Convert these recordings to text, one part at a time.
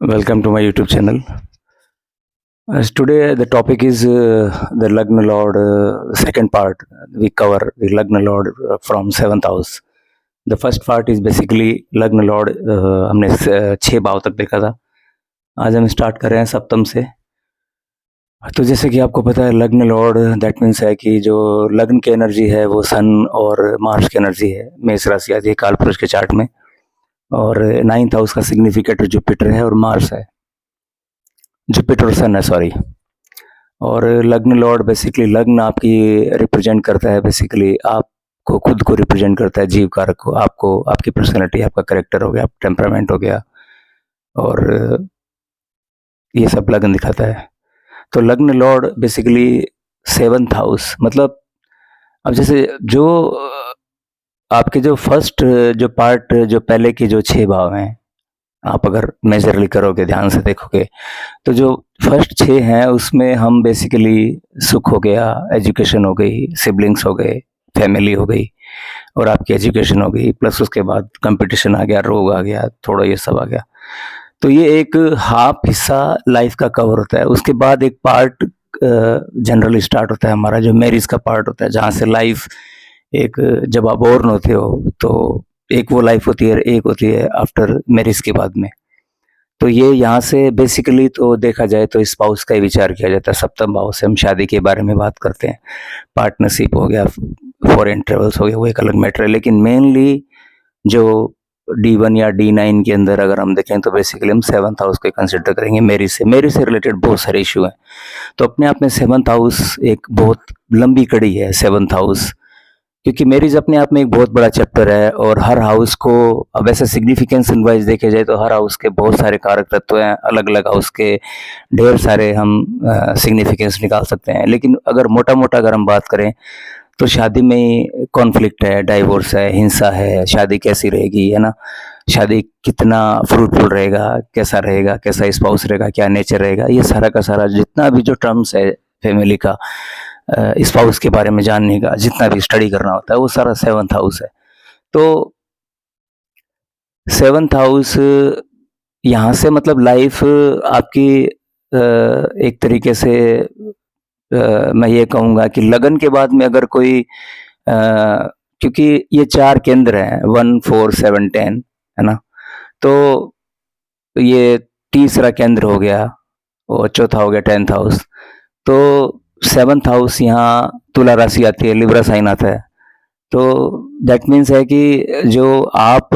Welcome to my YouTube channel. As today the topic is the Lagna Lord second part. We cover the Lagna Lord from seventh house. The first part is basically Lagna Lord. हमने 6 भाव तक देखा था. आज हम start कर रहे हैं सप्तम से. तो जैसे कि आपको पता है लग्न लॉर्ड दैट मीन्स है कि जो लग्न की एनर्जी है वो सन और मार्स की एनर्जी है. मेष राशि आती है काल पुरुष के चार्ट में. और 9th हाउस का सिग्निफिकेटर जुपिटर है और मार्स है. जुपिटर और सन है सॉरी. और लग्न लॉर्ड बेसिकली लग्न आपकी रिप्रेजेंट करता है. बेसिकली आपको खुद को रिप्रेजेंट करता है, जीव कारक को, आपको, आपकी पर्सनैलिटी, आपका करेक्टर हो गया, टेम्परामेंट हो गया, और ये सब लग्न दिखाता है. तो लग्न लॉर्ड बेसिकली 7th हाउस मतलब अब जैसे जो आपके जो फर्स्ट जो पार्ट जो पहले के जो 6 भाव हैं, आप अगर मेजरली करोगे, ध्यान से देखोगे, तो जो फर्स्ट 6 हैं उसमें हम बेसिकली सुख हो गया, एजुकेशन हो गई, सिबलिंग्स हो गए, फैमिली हो गई और आपकी एजुकेशन हो गई, प्लस उसके बाद कंपटीशन आ गया, रोग आ गया, थोड़ा ये सब आ गया. तो ये एक हाफ हिस्सा लाइफ का कवर होता है. उसके बाद एक पार्ट जनरली स्टार्ट होता है हमारा जो मैरिज का पार्ट होता है, जहाँ से लाइफ एक जब आप बोर्न होते हो तो एक वो लाइफ होती है, एक होती है आफ्टर मैरिज के बाद में. तो ये यहाँ से बेसिकली तो देखा जाए तो स्पाउस का ही विचार किया जाता है. सप्तम भाव से हम शादी के बारे में बात करते हैं, पार्टनरशिप हो गया, फॉरेन ट्रेवल्स हो गया, वो एक अलग मैटर है. लेकिन मेनली जो D1 या D9 के अंदर अगर हम देखें तो बेसिकली हम 7th हाउस को कंसिडर करेंगे. मैरिज से रिलेटेड बहुत सारे इशू हैं. तो अपने आप में 7th हाउस एक बहुत लंबी कड़ी है. 7th हाउस क्योंकि मैरिज अपने आप में एक बहुत बड़ा चैप्टर है और हर हाउस को अब ऐसा सिग्निफिकेंस वाइज देखे जाए तो हर हाउस के बहुत सारे कारक तत्व हैं. अलग अलग हाउस के ढेर सारे हम सिग्निफिकेंस निकाल सकते हैं. लेकिन अगर मोटा मोटा अगर हम बात करें तो शादी में कॉन्फ्लिक्ट है, डाइवोर्स है, हिंसा है, शादी कैसी रहेगी, है ना, शादी कितना फ्रूटफुल रहेगा, कैसा स्पाउस रहेगा, क्या नेचर रहेगा, ये सारा का सारा जितना भी जो टर्म्स है फैमिली का, स्पाउस के बारे में जानने का जितना भी स्टडी करना होता है वो सारा 7th हाउस है. तो 7th हाउस यहाँ से मतलब लाइफ आपकी एक तरीके से मैं ये कहूँगा कि लगन के बाद में अगर कोई क्योंकि ये 4 केंद्र हैं, 1, 4, 7, 10, है ना. तो ये तीसरा केंद्र हो गया और चौथा हो गया 10th हाउस. तो 7th हाउस यहाँ तुला राशि आती है, लिब्रा साइन आता है. तो दैट मीन्स है कि जो आप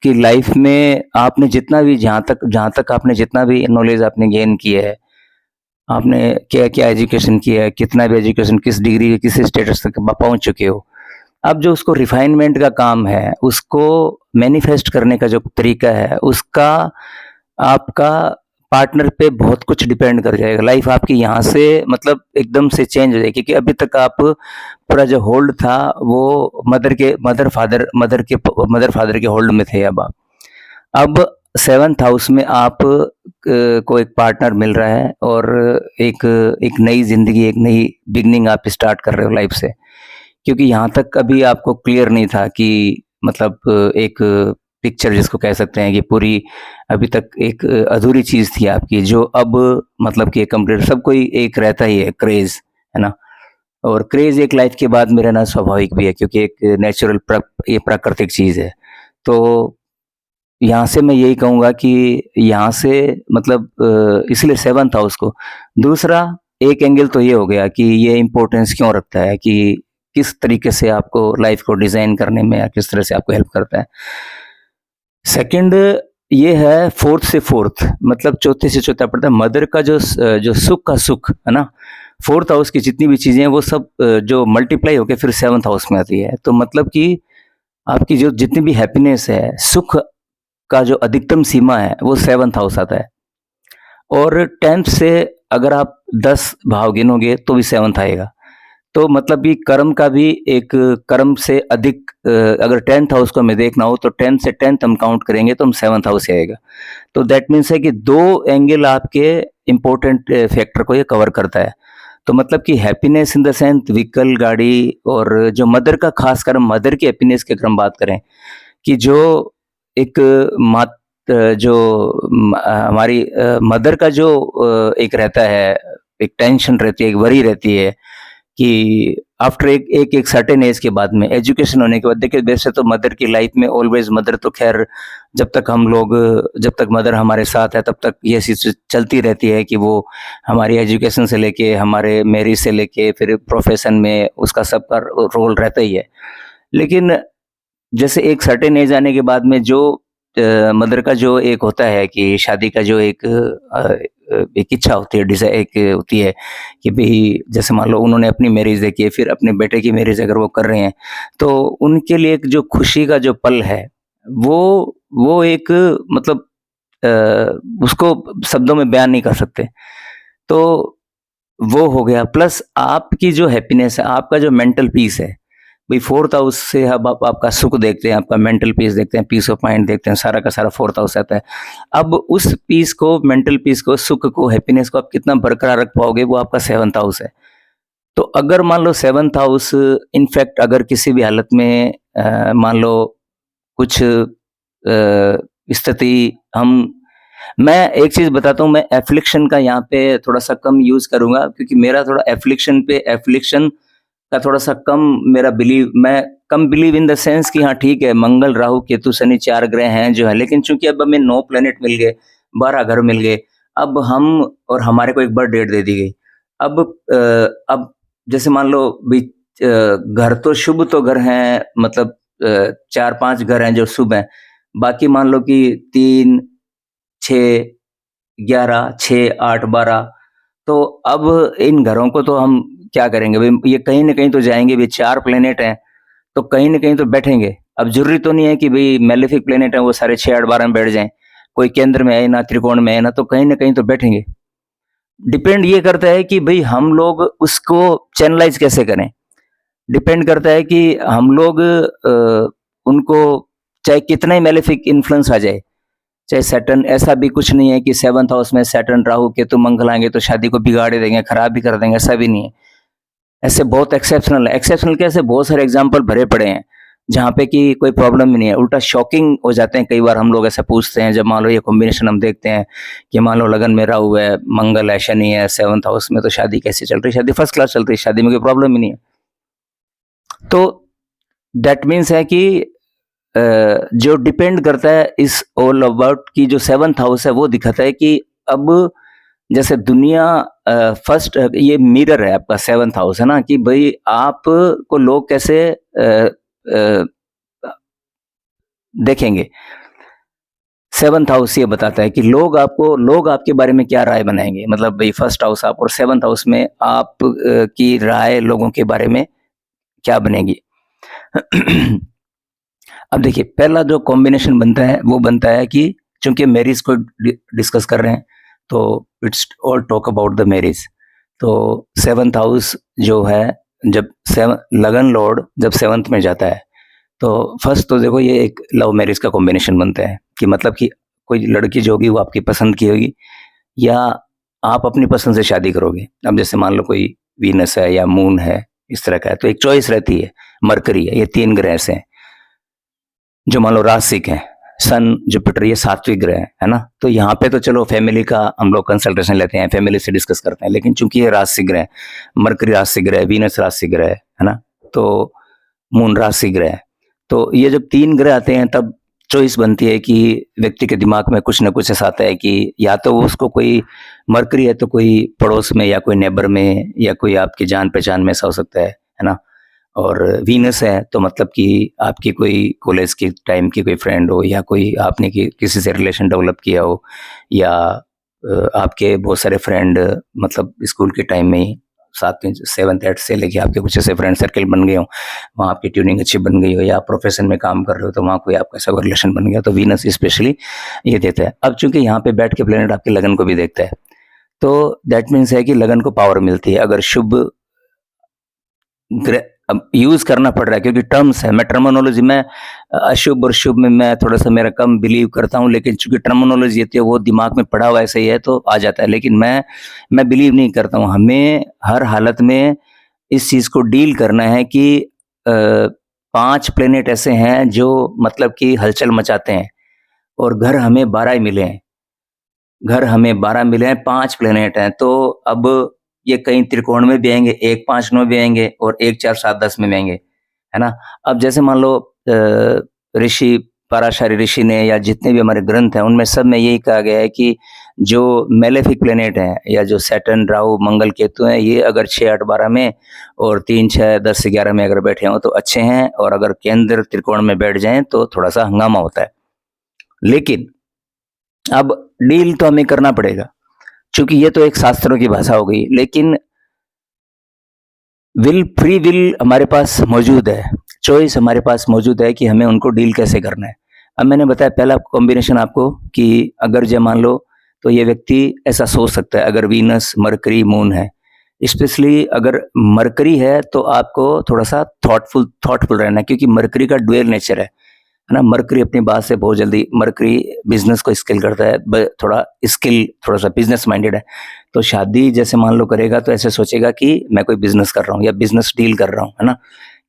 की लाइफ में आपने जितना भी जहाँ तक आपने जितना भी नॉलेज आपने गेन किया है, आपने क्या क्या एजुकेशन किया है, कितना भी एजुकेशन किस डिग्री किस स्टेटस तक पहुंच चुके हो, अब जो उसको रिफाइनमेंट का काम है, उसको मैनिफेस्ट करने का जो तरीका है, उसका आपका पार्टनर पे बहुत कुछ डिपेंड कर जाएगा. लाइफ आपकी यहाँ से मतलब एकदम से चेंज हो जाएगी. क्योंकि अभी तक आप पूरा जो होल्ड था वो मदर फादर के होल्ड में थे. अब 7th हाउस में आप को एक पार्टनर मिल रहा है और एक नई जिंदगी, एक नई बिगनिंग आप स्टार्ट कर रहे हो लाइफ से. क्योंकि यहाँ तक अभी आपको क्लियर नहीं था कि मतलब एक पिक्चर जिसको कह सकते हैं कि पूरी अभी तक एक अधूरी चीज थी आपकी, जो अब मतलब कि कंप्लीट. सब कोई एक रहता ही है क्रेज, है ना. और क्रेज एक लाइफ के बाद में रहना स्वाभाविक भी है क्योंकि एक नेचुरल ये प्राकृतिक चीज है. तो यहाँ से मैं यही कहूँगा कि यहाँ से मतलब इसलिए 7th हाउस को. दूसरा एक एंगल तो ये हो गया कि ये इम्पोर्टेंस क्यों रखता है कि किस तरीके से आपको लाइफ को डिजाइन करने में या किस तरह से आपको हेल्प करता है. सेकंड ये है 4th से 4th मतलब चौथे से चौथा पड़ता है. मदर का जो सुख का सुख है ना, 4th हाउस की जितनी भी चीजें हैं वो सब जो मल्टीप्लाई होकर फिर 7th हाउस में आती है. तो मतलब कि आपकी जो जितनी भी हैप्पीनेस है, सुख का जो अधिकतम सीमा है वो 7th हाउस आता है. और 10th से अगर आप 10 भाव गिनोगे तो भी 7th आएगा. तो मतलब कि कर्म का भी एक कर्म से अधिक अगर 10th हाउस को हमें देखना हो तो 10 से 10th हम काउंट करेंगे तो हम 7th हाउस आएगा. तो दैट मीन्स है कि 2 एंगल आपके इम्पोर्टेंट फैक्टर को ये कवर करता है. तो मतलब कि happiness in the sense vehicle, गाड़ी, और जो मदर का खासकर मदर की हैप्पीनेस की अगर हम बात करें कि जो एक जो हमारी मदर का जो एक रहता है, एक टेंशन रहती है, एक वरी रहती है कि आफ्टर एक सर्टेन एज के बाद में, एजुकेशन होने के बाद, देखिए वैसे तो मदर की लाइफ में ऑलवेज, मदर तो खैर जब तक मदर हमारे साथ है तब तक ये चीज़ चलती रहती है कि वो हमारी एजुकेशन से लेके, हमारे मैरिज से लेके, फिर प्रोफेशन में उसका सबका रोल रहता ही है। लेकिन जैसे एक सर्टेन एज आने के बाद में जो मदर का जो एक होता है कि शादी का जो एक इच्छा होती है, एक होती है कि भाई, जैसे मान लो उन्होंने अपनी मैरिज देखी है, फिर अपने बेटे की मैरिज अगर वो कर रहे हैं, तो उनके लिए एक जो खुशी का जो पल है, वो एक मतलब उसको शब्दों में बयान नहीं कर सकते। तो वो हो गया, प्लस आपकी जो हैप्पीनेस है, आपका जो मेंटल पीस है, भाई फोर्थ हाउस से अब आप आपका सुख देखते हैं, आपका मेंटल पीस देखते हैं, पीस ऑफ माइंड देखते हैं, सारा का सारा फोर्थ हाउस आता है। अब उस पीस को, मेंटल पीस को, सुख को, हैप्पीनेस को आप कितना बरकरार रख पाओगे, वो आपका सेवंथ हाउस है। तो अगर मान लो सेवंथ हाउस इनफैक्ट अगर किसी भी हालत में मान लो कुछ स्थिति हम मैं एक चीज बताता हूँ, मैं एफ्लिक्शन का यहाँ पे थोड़ा सा कम यूज करूंगा, क्योंकि मेरा थोड़ा एफ्लिक्शन का थोड़ा सा कम, मेरा बिलीव, मैं कम बिलीव इन द सेंस कि हाँ ठीक है, मंगल, राहु, केतु, शनि 4 ग्रह हैं जो है, लेकिन चूंकि अब हमें 9 प्लेनेट मिल गए, 12 घर मिल गए, अब हम, और हमारे को एक बर्थ डेट दे दी गई। अब जैसे मान लो भी, घर तो शुभ तो घर हैं, मतलब 4-5 घर हैं जो शुभ हैं, बाकी मान लो कि 3, 6, 11, 6, 8, 12, तो अब इन घरों को तो हम क्या करेंगे भाई, ये कहीं न कहीं तो जाएँगे भाई, 4 प्लेनेट हैं, तो कहीं न कहीं तो बैठेंगे। अब ज़रूरी तो नहीं है कि भई मेलेफिक प्लेनेट है वो सारे 6, 8, 12 में बैठ जाएँ। कोई केंद्र में है ना, त्रिकोण में है ना, तो कहीं न कहीं तो बैठेंगे। डिपेंड ये करता है कि भई हम लोग उसको चैनलाइज़ कैसे करें। डिपेंड करता है कि हम लोग उनको, चाहे कितना ही मेलेफिक इन्फ्लुएंस आ जाए, चाहे सैटर्न, ऐसा भी कुछ नहीं है कि 7th हाउस में सैटर्न, राहु, केतु, मंगल आएँगे तो शादी को बिगाड़ ही देंगे, खराब भी कर देंगे, ऐसा भी नहीं है। ऐसे बहुत एक्सेप्शनल है, एक्सेप्शनल कैसे, बहुत सारे एग्जाम्पल भरे पड़े हैं जहाँ पे कि कोई प्रॉब्लम ही नहीं है, उल्टा शॉकिंग हो जाते हैं। कई बार हम लोग ऐसा पूछते हैं, जब मान लो ये कॉम्बिनेशन हम देखते हैं कि मान लो लगन में राहु है, मंगल है, शनि है 7th हाउस में, तो शादी कैसे चल रही है? शादी फर्स्ट क्लास चल रही है, शादी में कोई प्रॉब्लम ही नहीं है। तो दैट मीन्स है कि जो डिपेंड करता है इस ऑल अबाउट की, जो 7th हाउस है वो दिखाता है कि अब जैसे दुनिया, फर्स्ट ये मिरर है आपका 7th हाउस, है ना, कि भाई आप को लोग कैसे अ, देखेंगे। 7th हाउस ये बताता है कि लोग आपके बारे में क्या राय बनाएंगे, मतलब भाई फर्स्ट हाउस आप और 7th हाउस में आप की राय लोगों के बारे में क्या बनेगी। अब देखिए, पहला जो कॉम्बिनेशन बनता है वो बनता है कि चूंकि मैरिज को डिस्कस कर रहे हैं, तो it's all talk about the marriage. तो 7th हाउस जो है, जब लगन लॉर्ड जब 7th में जाता है, तो फर्स्ट तो देखो ये एक लव मैरिज का कॉम्बिनेशन बनता है कि मतलब कि कोई लड़की जो होगी वो आपकी पसंद की होगी, या आप अपनी पसंद से शादी करोगे। अब जैसे मान लो कोई वीनस है या मून है, इस तरह का है, तो एक चॉइस रहती है। मरकरी है, ये 3 ग्रह ऐसे हैं जो मान लो राशिक है। सन, जुपिटर, ये सात्विक ग्रह है ना। तो यहाँ पे तो चलो फैमिली का हम लोग कंसल्टेशन लेते हैं, फैमिली से डिस्कस करते हैं, लेकिन चूंकि ये राशिक ग्रह, मरकरी राशिक ग्रह, वीनस राशिक ग्रह है ना, तो मून राशि ग्रह, तो ये जब 3 ग्रह आते हैं तब चॉइस बनती है कि व्यक्ति के दिमाग में कुछ ना कुछ ऐसा आता है कि या तो वो उसको कोई, मरकरी है तो कोई पड़ोस में या कोई नेबर में या कोई आपकी जान पहचान में ऐसा हो सकता है ना। और वीनस है तो मतलब कि आपकी कोई कॉलेज के टाइम की कोई फ्रेंड हो, या कोई आपने किसी से रिलेशन डेवलप किया हो, या आपके बहुत सारे फ्रेंड मतलब स्कूल के टाइम में ही, 7th 8th से लेके आपके कुछ ऐसे फ्रेंड सर्कल बन गए हो, वहाँ आपकी ट्यूनिंग अच्छी बन गई हो, या प्रोफेशन में काम कर रहे हो तो वहाँ कोई आपका ऐसा रिलेशन बन गया, तो वीनस स्पेशली ये देता है। अब चूंकि यहाँ पे बैठ के प्लेनेट आपके लगन को भी देखता है, तो दैट मीन्स है कि लगन को पावर मिलती है। अगर शुभ अब यूज करना पड़ रहा है क्योंकि टर्म्स है, मैं टर्मिनोलॉजी में अशुभ और शुभ में मैं थोड़ा सा मेरा कम बिलीव करता हूँ, लेकिन चूंकि टर्मिनोलॉजी होती है वो दिमाग में पड़ा हुआ ऐसे ही है तो आ जाता है, लेकिन मैं बिलीव नहीं करता हूँ। हमें हर हालत में इस चीज को डील करना है कि 5 प्लेनेट ऐसे हैं जो मतलब कि हलचल मचाते हैं, और घर हमें 12 ही मिले हैं। घर हमें 12 मिले हैं, 5 प्लैनेट हैं, तो अब ये कहीं त्रिकोण में भी आएँगे, 1 5 9 भी आएँगे और 1 4 7 10 में भी आएँगे, है ना? अब जैसे मान लो ऋषि पराशर ऋषि ने या जितने भी हमारे ग्रंथ हैं, उनमें सब में यही कहा गया है कि जो मेलेफिक प्लैनेट हैं या जो सैटर्न, राहु, मंगल, केतु हैं, ये अगर 6 8 12 में और 3 6 10 11 में अगर बैठे हों तो अच्छे हैं, और अगर केंद्र त्रिकोण में बैठ जाएँ तो थोड़ा-सा हंगामा होता है। लेकिन अब डील तो हमें करना पड़ेगा, चूँकि ये तो एक शास्त्रों की भाषा हो गई, लेकिन फ्री विल हमारे पास मौजूद है, चॉइस हमारे पास मौजूद है कि हमें उनको डील कैसे करना है। अब मैंने बताया पहला कॉम्बिनेशन आपको कि अगर जो मान लो तो ये व्यक्ति ऐसा सोच सकता है, अगर वीनस, मरकरी, मून है। स्पेशली अगर मरकरी है तो आपको थोड़ा-सा थॉटफुल रहना है, क्योंकि मरकरी का ड्यूअल नेचर है ना? मरकरी अपनी बात से बहुत जल्दी, मरकरी बिज़नेस को स्केल करता है, थोड़ा स्किल, थोड़ा-सा बिज़नेस माइंडेड है। तो शादी जैसे मान लो करेगा तो ऐसे सोचेगा कि मैं कोई बिज़नेस कर रहा हूँ या बिज़नेस डील कर रहा हूँ, है ना?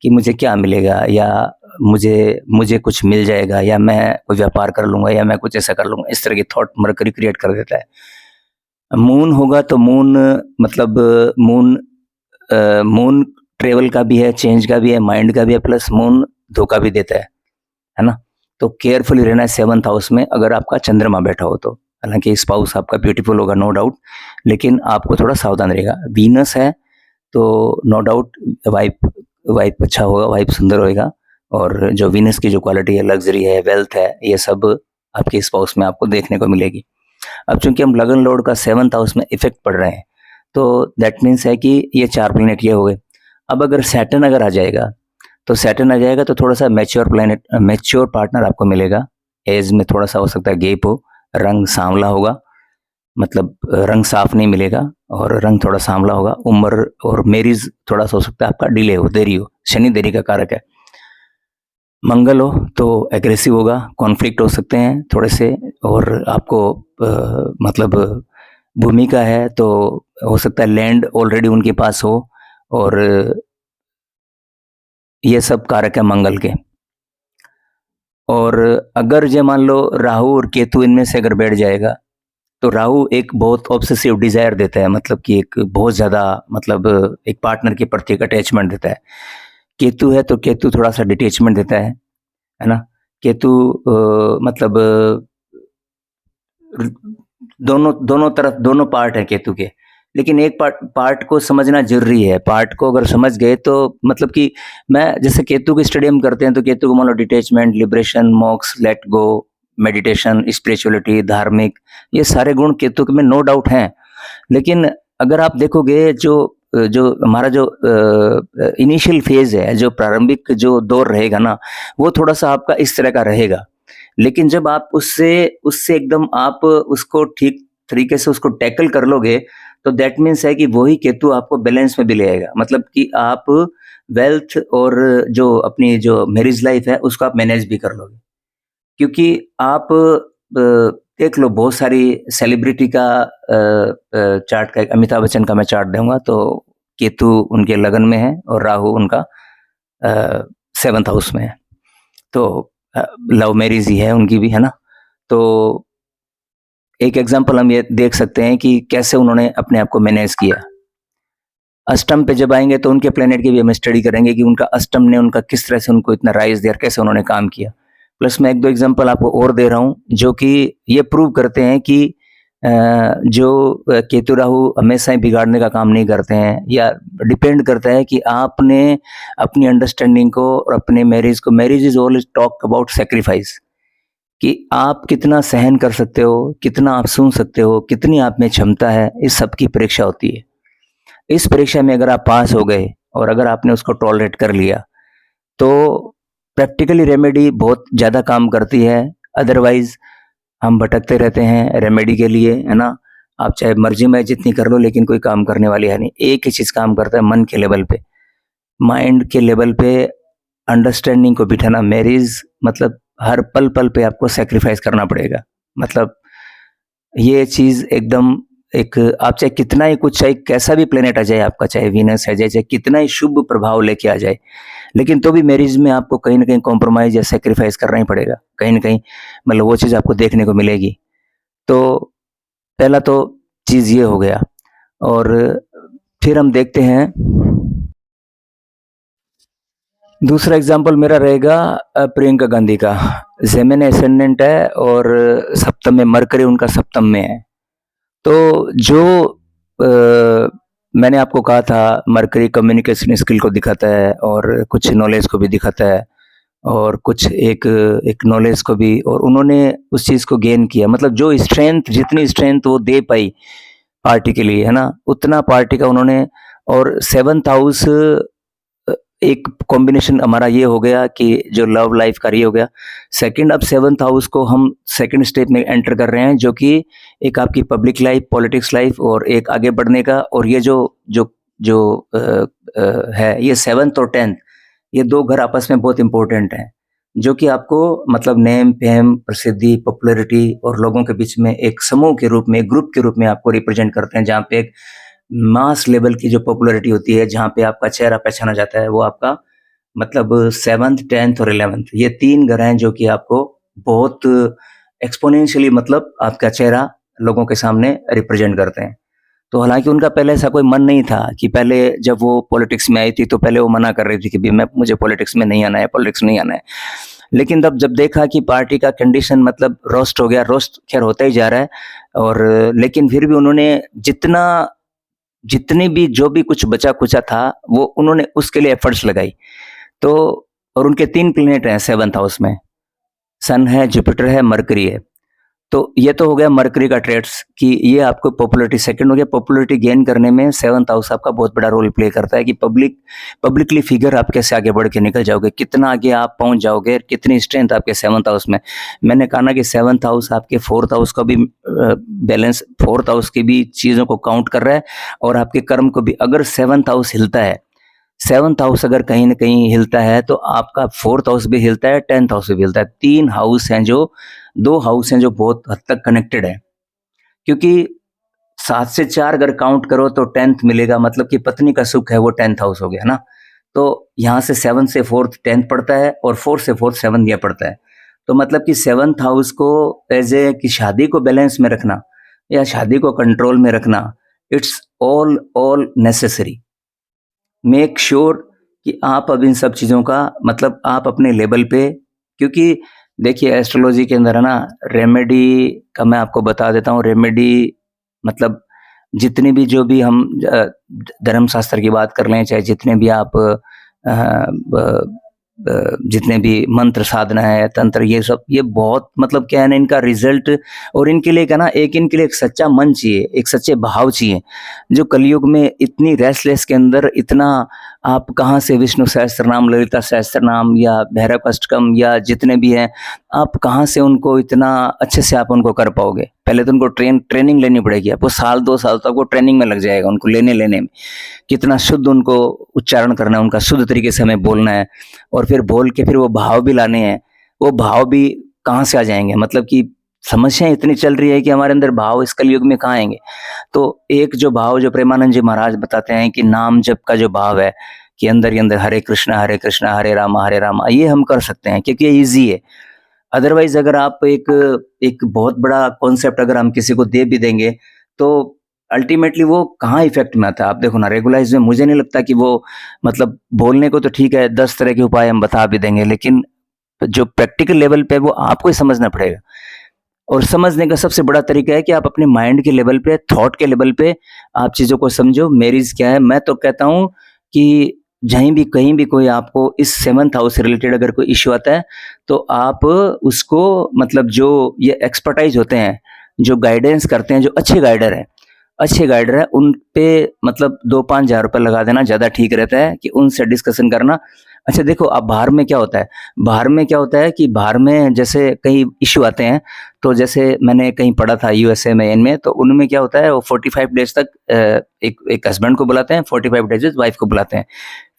कि मुझे क्या मिलेगा, या मुझे मुझे कुछ मिल जाएगा, या मैं कोई व्यापार कर लूँगा, या मैं कुछ ऐसा कर लूँगा। इस तरह की थॉट मरकरी क्रिएट कर देता है। मून होगा तो मून मतलब मून ट्रैवल का भी है, चेंज का भी है, माइंड का भी है, प्लस मून धोखा भी देता है ना? तो केयरफुली रहना है 7th हाउस में अगर आपका चंद्रमा बैठा हो तो। हालाँकि स्पाउस आपका ब्यूटीफुल होगा, नो डाउट, लेकिन आपको थोड़ा सावधान रहेगा। वीनस है तो नो डाउट वाइफ अच्छा होगा, वाइफ सुंदर होएगा, और जो वीनस की जो क्वालिटी है, लग्ज़री है, वेल्थ है, ये सब आपके स्पाउस में आपको देखने को मिलेगी। अब चूँकि हम लगन लॉर्ड का 7th हाउस में इफ़ेक्ट पड़ रहे हैं, तो दैट मीन्स है कि ये 4 प्लैनेट ये हो गए। अब अगर सैटर्न अगर आ जाएगा, तो सैटर्न आ जाएगा तो थोड़ा-सा मैच्योर पार्टनर आपको मिलेगा। ऐज में थोड़ा-सा हो सकता है गैप हो, रंग सांवला होगा, मतलब रंग साफ नहीं मिलेगा और रंग थोड़ा सांवला होगा। उम्र और मैरिज थोड़ा-सा हो सकता है आपका डिले हो, देरी हो, शनि देरी का कारक है। मंगल हो तो एग्रेसिव होगा, कॉन्फ्लिक्ट हो सकते हैं थोड़े से, और आपको मतलब भूमि का है तो हो सकता है लैंड ऑलरेडी उनके पास हो, और ये सब कारक है मंगल के। और अगर जे मान लो राहु और केतु इनमें से अगर बैठ जाएगा, तो राहु एक बहुत ऑब्सेसिव डिज़ायर देता है, मतलब कि एक बहुत ज़्यादा, मतलब एक पार्टनर के प्रति एक अटैचमेंट देता है। केतु है तो केतु थोड़ा-सा डिटैचमेंट देता है ना? केतु मतलब दोनों दोनों तरफ दोनों पार्ट हैं केतु के, लेकिन एक पार्ट को समझना ज़रूरी है। पार्ट को अगर समझ गए तो मतलब कि मैं जैसे केतु की स्टडी हम करते हैं तो केतु को मान लो डिटैचमेंट, लिबरेशन, मोक्ष, लेट गो, मेडिटेशन, स्पिरिचुअलिटी, धार्मिक, ये सारे गुण केतु में नो डाउट हैं। लेकिन अगर आप देखोगे जो हमारा जो इनिशियल फेज़ है, जो प्रारंभिक जो दौर रहेगा ना, वो थोड़ा-सा आपका इस तरह का रहेगा। लेकिन जब आप उससे उससे एकदम आप उसको ठीक तरीके से उसको टैकल कर लोगे, तो दैट मीन्स है कि वही केतु आपको बैलेंस में भी ले आएगा। मतलब कि आप वेल्थ और जो अपनी जो मैरिज लाइफ है, उसको आप मैनेज भी कर लोगे। क्योंकि आप देख लो बहुत सारी सेलिब्रिटी का चार्ट का, अमिताभ बच्चन का मैं चार्ट दूँगा तो केतु उनके लगन में है और राहु उनका 7th हाउस में है। तो लव मैरिज ही है उनकी भी, है ना? तो एक एग्ज़ाम्पल हम ये देख सकते हैं कि कैसे उन्होंने अपने आप को मैनेज किया। अष्टम पे जब आएँगे तो उनके प्लैनेट की भी हम स्टडी करेंगे कि उनका अष्टम ने उनका किस तरह से उनको इतना राइज़ दिया और कैसे उन्होंने काम किया। प्लस मैं 1-2 एग्ज़ाम्पल आपको और दे रहा हूँ, जो कि ये प्रूव करते हैं कि केतु राहु हमेशा ही बिगाड़ने का काम नहीं करते हैं, या डिपेंड करता है कि आपने अपनी अंडरस्टैंडिंग को और अपने marriage is always talk about sacrifice, कि आप कितना सहन कर सकते हो, कितना आप सुन सकते हो, कितनी आप में क्षमता है, इस सब की परीक्षा होती है। इस परीक्षा में अगर आप पास हो गए और अगर आपने उसको टॉलरेट कर लिया, तो प्रैक्टिकली रेमेडी बहुत ज़्यादा काम करती है। अदरवाइज़ हम भटकते रहते हैं रेमेडी के लिए, है ना? आप चाहे मर्ज़ी में जितनी कर लो, लेकिन कोई काम करने वाली है नहीं। एक ही चीज़ काम करता है, मन के लेवल पे, माइंड के लेवल पे अंडरस्टैंडिंग को बिठाना। मैरिज मतलब हर पल-पल पे आपको सैक्रिफाइस करना पड़ेगा। मतलब ये चीज़ एकदम एक आप चाहे कितना ही कुछ, चाहे कैसा भी प्लेनेट आ जाए आपका, चाहे वीनस आ जाए, चाहे कितना ही शुभ प्रभाव लेके आ जाए, लेकिन तो भी मैरिज में आपको कहीं न कहीं कॉम्प्रोमाइज़ या सैक्रिफाइस करना ही पड़ेगा। कहीं न कहीं मतलब वो चीज़ आपको देखने को मिलेगी। तो पहला तो चीज़ ये हो गया। और फिर हम देखते हैं, दूसरा एग्ज़ाम्पल मेरा रहेगा प्रियंका गांधी का। जेमिनी असेंडेंट है और सप्तम में मरकरी उनका सप्तम में है। तो जो मैंने आपको कहा था मरकरी कम्युनिकेशन स्किल को दिखाता है और कुछ नॉलेज को भी दिखाता है और कुछ एक एक नॉलेज को भी, और उन्होंने उस चीज़ को गेन किया। मतलब जो स्ट्रेंथ, जितनी स्ट्रेंथ वो दे पाई पार्टी के लिए, है ना, उतना पार्टी का उन्होंने। और सेवंथ हाउस एक कॉम्बिनेशन हमारा ये हो गया कि जो लव लाइफ का ये हो गया। सेकंड, अब सेवंथ हाउस को हम सेकंड स्टेप में एंटर कर रहे हैं, जो कि एक आपकी पब्लिक लाइफ, पॉलिटिक्स लाइफ और एक आगे बढ़ने का। और ये जो जो जो है, ये सेवंथ और टेंथ, ये दो घर आपस में बहुत इंपॉर्टेंट हैं, जो कि आपको मतलब नेम, फेम, प्रसिद्धि, पॉपुलैरिटी और लोगों के बीच में एक समूह के रूप में, एक ग्रुप के रूप में आपको रिप्रेजेंट करते हैं, जहाँ पे एक मास लेवल की जो पॉपुलैरिटी होती है, जहाँ पे आपका चेहरा पहचाना जाता है, वो आपका मतलब सेवंथ, टेंथ और इलेवंथ, ये तीन घर हैं जो कि आपको बहुत एक्सपोनेंशियली मतलब आपका चेहरा लोगों के सामने रिप्रेजेंट करते हैं। तो हालांकि उनका पहले ऐसा कोई मन नहीं था कि पहले जब वो पॉलिटिक्स में आई थी तो पहले वो मना कर रही थी कि भी मुझे पॉलिटिक्स में नहीं आना है, पॉलिटिक्स नहीं आना है। लेकिन तब जब देखा कि पार्टी का कंडीशन मतलब रोस्ट हो गया, रोस्ट खैर होता ही जा रहा है, और लेकिन फिर भी उन्होंने जितना जितनी भी जो भी कुछ बचा कुचा था वो उन्होंने उसके लिए एफर्ट्स लगाई। तो और उनके तीन प्लेनेट हैं सेवंथ हाउस में, सन है, जुपिटर है, मरकरी है। तो ये तो हो गया मरकरी का ट्रेड्स कि ये आपको पॉपुलैरिटी, सेकंड हो गया पॉपुलैरिटी गेन करने में सेवंथ हाउस आपका बहुत बड़ा रोल प्ले करता है कि पब्लिकली फिगर आप कैसे आगे बढ़ के निकल जाओगे, कितना आगे आप पहुंच जाओगे, कितनी स्ट्रेंथ आपके सेवंथ हाउस में। मैंने कहा ना कि सेवंथ हाउस आपके फोर्थ हाउस का भी बैलेंस, फोर्थ हाउस की भी चीज़ों को काउंट कर रहा है और आपके कर्म को भी। अगर सेवंथ हाउस हिलता है, सेवंथ हाउस अगर कहीं न कहीं हिलता है तो आपका फोर्थ हाउस भी हिलता है, टेंथ हाउस भी हिलता है। 3 हाउस हैं जो 2 हाउस हैं जो बहुत हद तक कनेक्टेड हैं। क्योंकि 7 से 4 अगर काउंट करो तो 10th मिलेगा, मतलब कि पत्नी का सुख है वो 10th हाउस हो गया ना। तो यहाँ से 7 से 4th 10th पड़ता है और 4 से 4th 7th ये पड़ता है। तो मतलब कि 7th हाउस को एज़ ए कि शादी को बैलेंस में रखना या शादी को कंट्रोल में रखना, it's all necessary. Make sure कि आप अब इन सब चीज़ों का मतलब आप अपने लेवल पे, क्योंकि देखिए एस्ट्रोलॉजी के अंदर है ना, रेमेडी का मैं आपको बता देता हूँ। रेमेडी मतलब जितनी भी जो भी हम धर्म शास्त्र की बात कर लें, चाहे जितने भी आप जितने भी मंत्र साधना है, तंत्र, ये सब, ये बहुत मतलब क्या है ना, इनका रिजल्ट और इनके लिए क्या ना, एक इनके लिए एक सच्चा मन चाहिए, एक सच्चे भाव चाहिए। जो कलयुग में इतनी रेस्टलेस के अंदर इतना आप कहाँ से विष्णु सहस्त्र नाम, ललिता सहस्त्र नाम या भैरव अष्टकम या जितने भी हैं, आप कहाँ से उनको इतना अच्छे से आप उनको कर पाओगे। पहले तो उनको ट्रेनिंग लेनी पड़ेगी आपको, साल 2 साल तो आपको ट्रेनिंग में लग जाएगा उनको लेने में। कितना शुद्ध उनको उच्चारण करना है, उनका शुद्ध तरीके से हमें बोलना है और फिर बोल के फिर वो भाव भी लाने हैं। वो भाव भी कहाँ से आ जाएंगे, मतलब कि समस्याएं इतनी चल रही है कि हमारे अंदर भाव इस कलयुग में कहाँ आएंगे। तो एक जो भाव जो प्रेमानंद जी महाराज बताते हैं कि नाम जप का जो भाव है कि अंदर ही अंदर हरे कृष्णा हरे रामा, ये हम कर सकते हैं क्योंकि ये ईजी है। अदरवाइज अगर आप एक बहुत बड़ा कॉन्सेप्ट अगर हम किसी को दे भी देंगे तो अल्टीमेटली वो कहाँ इफेक्ट में आता है। आप देखो ना, रेगुलाइज में मुझे नहीं लगता कि वो मतलब बोलने को तो ठीक है 10 तरह के उपाय हम बता भी देंगे, लेकिन जो प्रैक्टिकल लेवल पे वो आपको ही समझना पड़ेगा। और समझने का सबसे बड़ा तरीका है कि आप अपने माइंड के लेवल पे, थॉट के लेवल पे आप चीज़ों को समझो। मेरिज क्या है, मैं तो कहता हूँ कि जहीं भी कहीं भी कोई आपको इस सेवंथ हाउस से रिलेटेड अगर कोई इश्यू आता है तो आप उसको मतलब जो ये एक्सपर्टाइज होते हैं, जो गाइडेंस करते हैं, जो अच्छे गाइडर है उन पे मतलब 2-5 हज़ार रुपये लगा देना ज़्यादा ठीक रहता है कि उनसे डिस्कशन करना। अच्छा देखो, अब बाहर में क्या होता है, कि बाहर में जैसे कई इश्यू आते हैं, तो जैसे मैंने कहीं पढ़ा था यूएसए में, इनमें तो उनमें क्या होता है, वो 45 डेज तक एक हस्बैंड को बुलाते हैं, 45 डेज वाइफ को बुलाते हैं,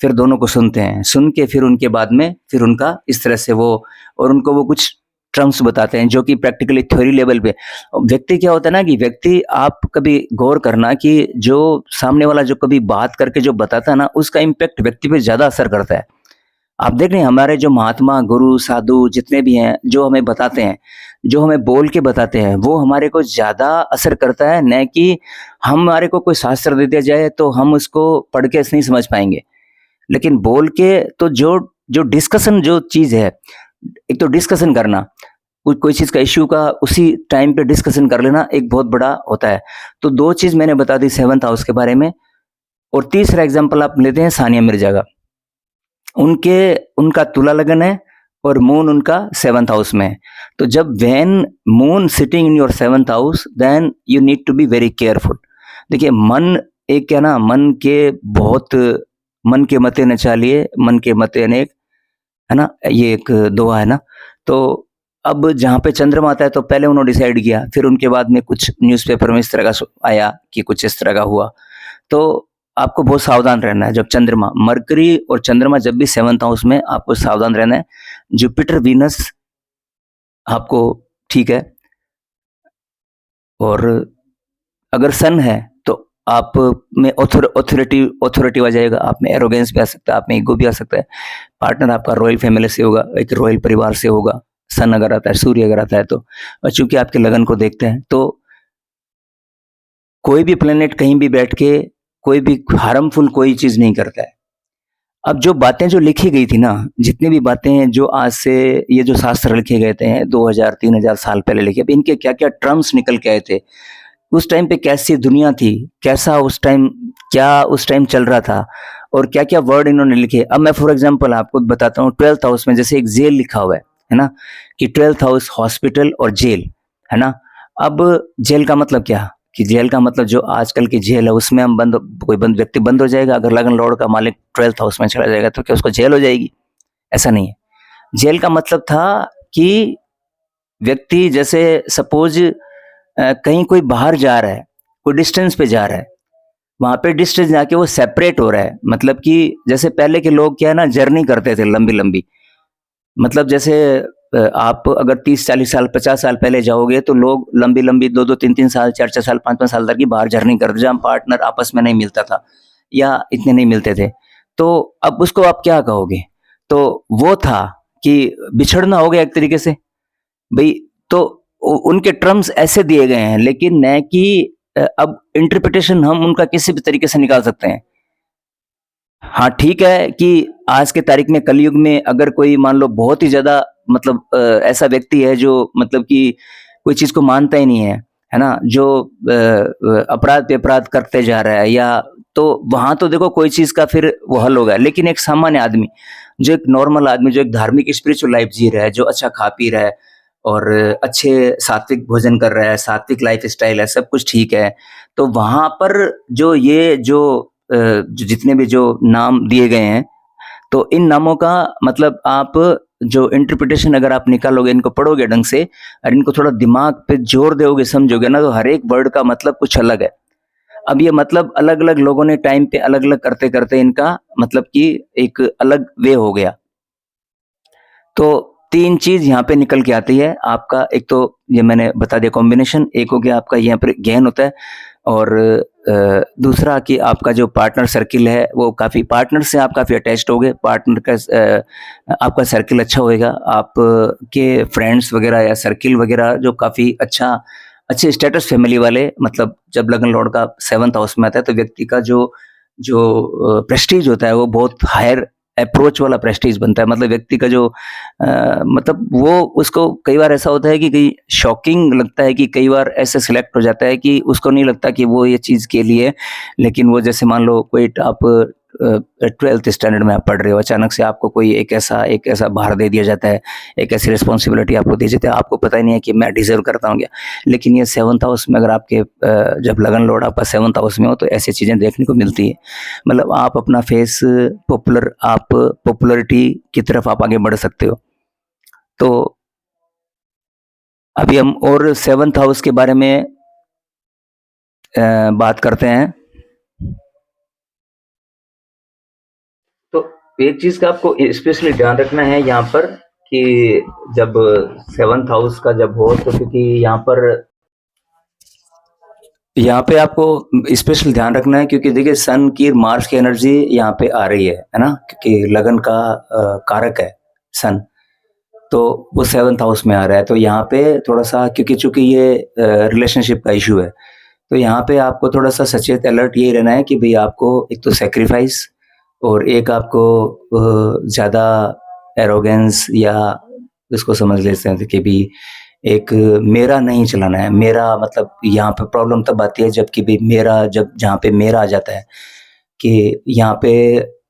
फिर दोनों को सुनते हैं, सुन के फिर उनके बाद में फिर उनका इस तरह से वो, और उनको वो कुछ टर्म्स बताते हैं जो कि प्रैक्टिकली थ्योरी लेवल पे। व्यक्ति क्या होता है ना कि व्यक्ति, आप कभी गौर करना कि जो सामने वाला जो कभी बात करके जो बताता है ना, उसका इम्पैक्ट व्यक्ति पे ज़्यादा असर करता है। आप देख रहे हैं हमारे जो महात्मा, गुरु, साधु जितने भी हैं, जो हमें बताते हैं, जो हमें बोल के बताते हैं, वो हमारे को ज़्यादा असर करता है, न कि हमारे को कोई शास्त्र दे दिया जाए तो हम उसको पढ़ के नहीं समझ पाएँगे। लेकिन बोल के तो जो जो डिस्कशन जो चीज़ है, एक तो डिस्कशन करना, कोई चीज़ का इश्यू का उसी टाइम पे डिस्कशन कर लेना एक बहुत बड़ा होता है। तो 2 चीज़ मैंने बता दी 7th हाउस के बारे में। और तीसरा एग्ज़ाम्पल आप लेते हैं सानिया मिर्ज़ा का। उनके उनका तुला लगन है और मून उनका 7th हाउस में है। तो जब when moon sitting in your 7th house, then you need to be very careful. देखिए मन एक क्या ना, मन के बहुत, मन के मते न चालिए, मन के मते अनेक, है ना? ये एक दोहा है ना? तो अब जहाँ पे चंद्रमा आता है तो पहले उन्होंने डिसाइड किया, फिर उनके बाद में कुछ न्यूज़पेपर में इस तरह का आया कि कुछ इस तरह का हुआ। तो आपको बहुत सावधान रहना है। जब चंद्रमा, मरकरी और चंद्रमा जब भी 7th हाउस में, आपको सावधान रहना है। जुपिटर, वीनस आपको ठीक है, और अगर सन है तो आप में ऑथोरिटी आ जाएगा, आप में एरोगेंस भी आ सकता है, आप में ईगो भी आ सकता है। पार्टनर आपका रॉयल फैमिली से होगा, एक रॉयल परिवार से होगा। सन अगर आता है, सूर्य अगर आता है तो, और चूंकि आपके लगन को देखते हैं, तो कोई भी प्लेनेट कहीं भी बैठ के कोई भी हार्मफुल कोई चीज नहीं करता है। अब जो बातें जो लिखी गई थी ना, जितनी भी बातें हैं जो आज से, ये जो शास्त्र लिखे गए थे 2000-3000 साल पहले लिखे, अब इनके क्या क्या टर्म्स निकल के आए थे, उस टाइम पे कैसी दुनिया थी, कैसा उस टाइम, क्या उस टाइम चल रहा था, और क्या क्या वर्ड इन्होंने लिखे। अब मैं फॉर एग्जांपल आपको बताता हूँ, 12th हाउस में जैसे एक जेल लिखा हुआ है ना, कि 12th हाउस हॉस्पिटल और जेल, है ना। अब जेल का मतलब क्या, कि जेल का मतलब जो आजकल की जेल है उसमें हम बंद, कोई बंद व्यक्ति बंद हो जाएगा, अगर लगन लॉर्ड का मालिक 12th हाउस में चला जाएगा तो क्या उसको जेल हो जाएगी? ऐसा नहीं है। जेल का मतलब था कि व्यक्ति जैसे सपोज कहीं कोई बाहर जा रहा है, कोई डिस्टेंस पे जा रहा है, वहां पे डिस्टेंस जाके वो सेपरेट हो रहा है। मतलब कि जैसे पहले के लोग क्या है ना, जर्नी करते थे लंबी लंबी, मतलब जैसे आप अगर 30-40 साल 50 साल पहले जाओगे तो लोग लंबी लंबी 2-2 3-3 साल 4-4 साल 5-5 साल तक की बाहर जर्नी करते, जहाँ पार्टनर आपस में नहीं मिलता था या इतने नहीं मिलते थे। तो अब उसको आप क्या कहोगे? तो वो था कि बिछड़ना हो गया एक तरीके से भाई। तो उनके टर्म्स ऐसे दिए गए हैं, लेकिन न कि अब इंटरप्रिटेशन हम उनका किसी भी तरीके से निकाल सकते हैं। हाँ, ठीक है कि आज के तारीख में कलयुग में अगर कोई मान लो बहुत ही ज़्यादा, मतलब ऐसा व्यक्ति है जो मतलब कि कोई चीज़ को मानता ही नहीं है ना? जो अपराध पे अपराध करते जा रहा है, या तो वहाँ तो देखो कोई चीज़ का फिर वो हल होगा। लेकिन एक सामान्य आदमी, जो एक नॉर्मल आदमी, जो एक धार्मिक स्पिरिचुअल लाइफ जी रहा है, जो अच्छा खा पी रहा है और अच्छे सात्विक भोजन कर रहा है, सात्विक लाइफ़स्टाइल है, सब कुछ ठीक है। तो वहाँ पर जो ये जो जितने भी जो नाम दिए गए हैं, तो इन नामों का मतलब आप जो इंटरप्रिटेशन अगर आप निकालोगे, इनको पढ़ोगे ढंग से और इनको थोड़ा दिमाग पे जोर दोगे, समझोगे ना, तो हर एक वर्ड का मतलब कुछ अलग है। अब ये मतलब अलग-अलग लोगों ने टाइम पे अलग-अलग करते-करते इनका मतलब कि एक अलग वे हो गया। तो 3 चीज़ यहाँ पे निकल के आती है। आपका एक तो ये मैंने बता दिया कॉम्बिनेशन, एक हो गया आपका यहाँ पर ज्ञान होता है, और दूसरा कि आपका जो पार्टनर सर्किल है वो काफ़ी, पार्टनर से आप काफ़ी अटैच्ड हो गए, पार्टनर का आपका सर्किल अच्छा होएगा, आप के फ्रेंड्स वगैरह या सर्किल वगैरह जो काफ़ी अच्छे स्टेटस फैमिली वाले, मतलब जब लगन लॉर्ड का 7th हाउस में आता है तो व्यक्ति का जो जो प्रेस्टीज होता है वो बहुत हायर अप्रोच वाला प्रेस्टीज बनता है। मतलब व्यक्ति का जो मतलब वो, उसको कई बार ऐसा होता है कि कई शॉकिंग लगता है कि कई बार ऐसे सिलेक्ट हो जाता है कि उसको नहीं लगता कि वो ये चीज़ के लिए, लेकिन वो जैसे मान लो कोई आप 12th स्टैंडर्ड में आप पढ़ रहे हो, अचानक से आपको कोई एक ऐसा भार दे दिया जाता है, एक ऐसी रिस्पॉन्सिबिलिटी आपको दी जाती है, आपको पता ही नहीं है कि मैं डिजर्व करता हूँ क्या। लेकिन ये 7th हाउस में अगर आपके जब लगन लॉर्ड आपका 7th हाउस में हो तो ऐसी चीज़ें देखने को मिलती है। मतलब आप अपना फेस आप पॉपुलैरिटी की तरफ आप आगे बढ़ सकते हो। तो अभी हम और 7th हाउस के बारे में बात करते हैं। तो एक चीज का आपको स्पेशली ध्यान रखना है यहाँ पर कि जब 7th हाउस का जब हो तो क्योंकि यहाँ पे आपको स्पेशल ध्यान रखना है क्योंकि देखिए सन की मार्स की एनर्जी यहाँ पे आ रही है ना? क्योंकि लगन का कारक है सन, तो वो 7th हाउस में आ रहा है, तो यहाँ पे थोड़ा-सा क्योंकि चूँकि ये रिलेशनशिप का इश्यू है, तो यहाँ पे आपको थोड़ा-सा सचेत अलर्ट ये रहना है कि भई आपको एक तो सैक्रिफाइस और एक आपको ज़्यादा एरोगेंस या इसको समझ लेते हैं कि भी एक मेरा नहीं चलाना है। मेरा मतलब यहाँ पे प्रॉब्लम तब आती है जबकि भई मेरा जब जहाँ पे मेरा आ जाता है कि यहाँ पे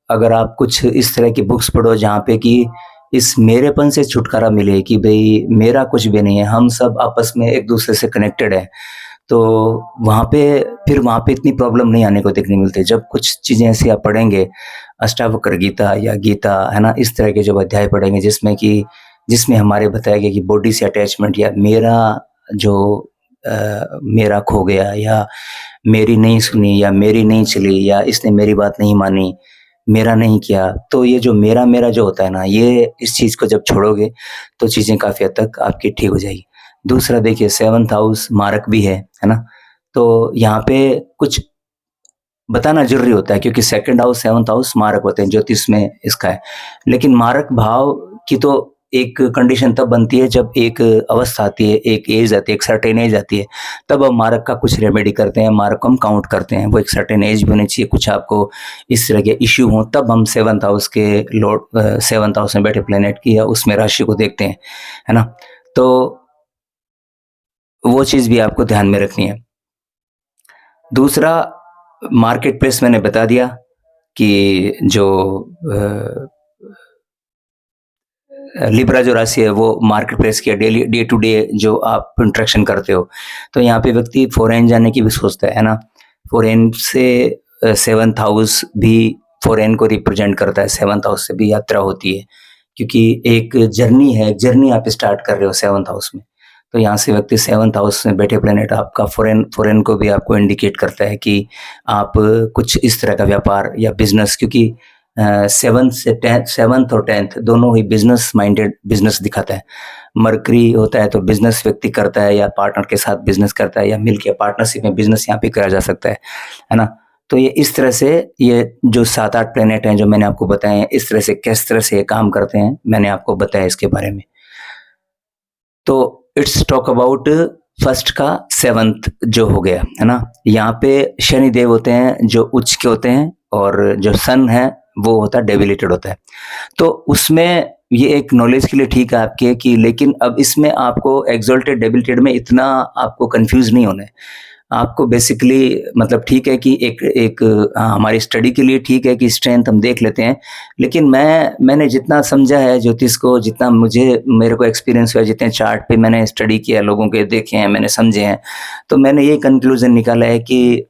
अगर आप कुछ इस तरह की बुक्स पढ़ो जहाँ पे कि इस मेरेपन से छुटकारा मिले कि भई मेरा कुछ भी नहीं है, हम सब आपस में एक-दूसरे से कनेक्टेड हैं। तो वहाँ पे इतनी प्रॉब्लम नहीं आने को देखने मिलती है। जब कुछ चीज़ें ऐसी आप पढ़ेंगे, अष्टावक्र गीता या गीता, है ना? इस तरह के जब अध्याय पढ़ेंगे जिसमें हमारे बताया गया कि बॉडी से अटैचमेंट या जो मेरा खो गया या मेरी नहीं सुनी या मेरी नहीं चली या इसने मेरी बात नहीं मानी, मेरा नहीं किया, तो ये जो मेरा जो होता है ना, ये इस चीज़ को जब छोड़ोगे, तो चीज़ें काफ़ी हद तक आपकी ठीक हो जाएगी। दूसरा देखिए 7th हाउस मारक भी है ना? तो यहाँ पे कुछ बताना ज़रूरी होता है क्योंकि 2nd हाउस, 7th हाउस मारक होते हैं, ज्योतिष में इसका है। लेकिन मारक भाव की तो एक कंडीशन तब बनती है जब एक अवस्था आती है, एक एज आती है, एक सर्टेन एज आती है, तब हम मारक का कुछ रेमेडी करते हैं, मारक को हम काउंट करते हैं। वो एक सर्टेन एज भी होनी चाहिए, कुछ आपको इस तरह के इश्यू हों, तब हम 7th हाउस के 7th हाउस में बैठे प्लैनेट की या उसमें राशि को देखते हैं, है ना? तो वो चीज़ भी आपको ध्यान में रखनी है। दूसरा मार्केट प्लेस मैंने बता दिया कि जो लिब्रा जो राशि है वो मार्केट प्लेस की डेली डे टू डे जो आप इंटरेक्शन करते हो, तो यहाँ पे व्यक्ति फॉरेन जाने की भी सोचता है ना? फॉरेन से 7th हाउस भी फॉरेन को रिप्रेजेंट करता है, 7th हाउस से भी यात्रा होती है, क्योंकि एक जर्नी है, जर्नी आप स्टार्ट कर रहे हो 7th हाउस में। तो यहाँ से व्यक्ति 7th हाउस में बैठे प्लैनेट आपका फॉरेन फॉरेन को भी आपको इंडिकेट करता है कि आप कुछ इस तरह का व्यापार या बिज़नेस क्योंकि 7th और 10th दोनों ही बिज़नेस माइंडेड बिज़नेस दिखाता है। मरकरी होता है तो बिज़नेस व्यक्ति करता है या पार्टनर के साथ बिज़नेस करता है या मिलके पार्टनरशिप में बिज़नेस यहाँ पे करा जा सकता है ना? तो ये इस तरह से ये जो 7-8 प्लैनेट हैं जो मैंने आपको बताए हैं, इस तरह से किस तरह से ये काम करते हैं, मैंने आपको बताया इसके बारे में। तो इट्स टॉक अबाउट फर्स्ट का 7th जो हो गया, है ना? यहाँ पे शनि देव होते हैं जो उच्च के होते हैं और जो सन है वो होता है डेबिलिटेड होता है। तो उसमें ये एक नॉलेज के लिए ठीक है आपके कि लेकिन अब इसमें आपको एक्सल्टेड डेबिलिटेड में इतना आपको कंफ्यूज नहीं होना है। आपको बेसिकली मतलब ठीक है कि एक एक हमारी स्टडी के लिए ठीक है कि स्ट्रेंथ हम देख लेते हैं। लेकिन मैंने जितना समझा है ज्योतिष को, जितना मेरे को एक्सपीरियंस हुआ, जितने चार्ट पे मैंने स्टडी किया, लोगों के देखे हैं, मैंने समझे हैं, तो मैंने ये कंक्लूज़न निकाला है कि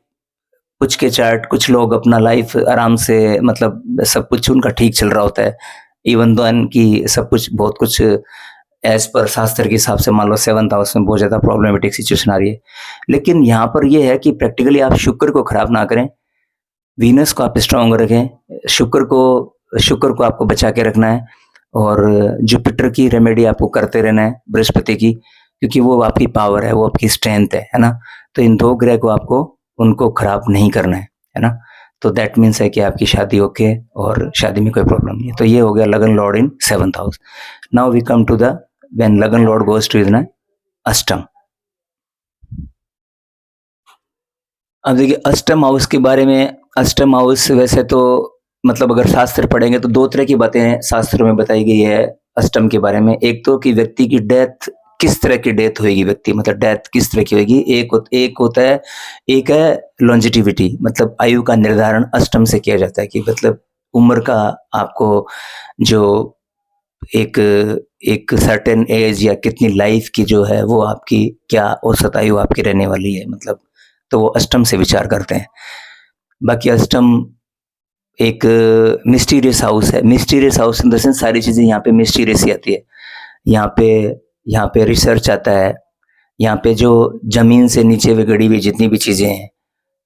कुछ के चार्ट कुछ लोग अपना लाइफ आराम से मतलब सब कुछ उनका ठीक चल रहा होता है। इवन दोन कि सब कुछ बहुत कुछ एज़ पर शास्त्र के हिसाब से मान लो 7th हाउस में बहुत ज़्यादा प्रॉब्लमैटिक सिचुएशन आ रही है। लेकिन यहाँ पर ये है कि प्रैक्टिकली आप शुक्र को खराब ना करें, वीनस को आप स्ट्रॉन्ग रखें, शुक्र को आपको बचा के रखना है और जुपिटर की रेमेडी आपको करते रहना है, बृहस्पति की, क्योंकि वो आपकी पावर है, वो आपकी स्ट्रेंथ है ना? तो इन 2 ग्रह को आपको उनको खराब नहीं करना है ना? तो दैट मीन्स है कि आपकी शादी ओके और शादी में कोई प्रॉब्लम नहीं है। तो ये हो गया लगन lord in 7th house. Now we come to the when लगन लॉर्ड गोज़ टू इन अष्टम। अब देखिए अष्टम हाउस के बारे में, अष्टम हाउस वैसे तो मतलब अगर शास्त्र पढ़ेंगे तो 2 तरह की बातें शास्त्र में बताई गई है अष्टम के बारे में। एक तो कि व्यक्ति की डेथ किस तरह की डेथ होएगी, व्यक्ति मतलब डेथ किस तरह की होएगी। एक है लॉन्जेटिविटी मतलब आयु का निर्धारण अष्टम से किया जाता है कि मतलब उम्र का आपको जो एक एक सर्टेन एज या कितनी लाइफ की जो है वो आपकी क्या औसत आयु आपकी रहने वाली है मतलब, तो वो अष्टम से विचार करते हैं। बाकी अष्टम एक मिस्टीरियस हाउस है। Mysterious house in the sense सारी चीज़ें यहाँ पे मिस्टीरियस ही आती है। यहाँ पे यहाँ पे रिसर्च आता है। यहाँ पे जो ज़मीन से नीचे में गड़ी हुई जितनी भी चीज़ें हैं,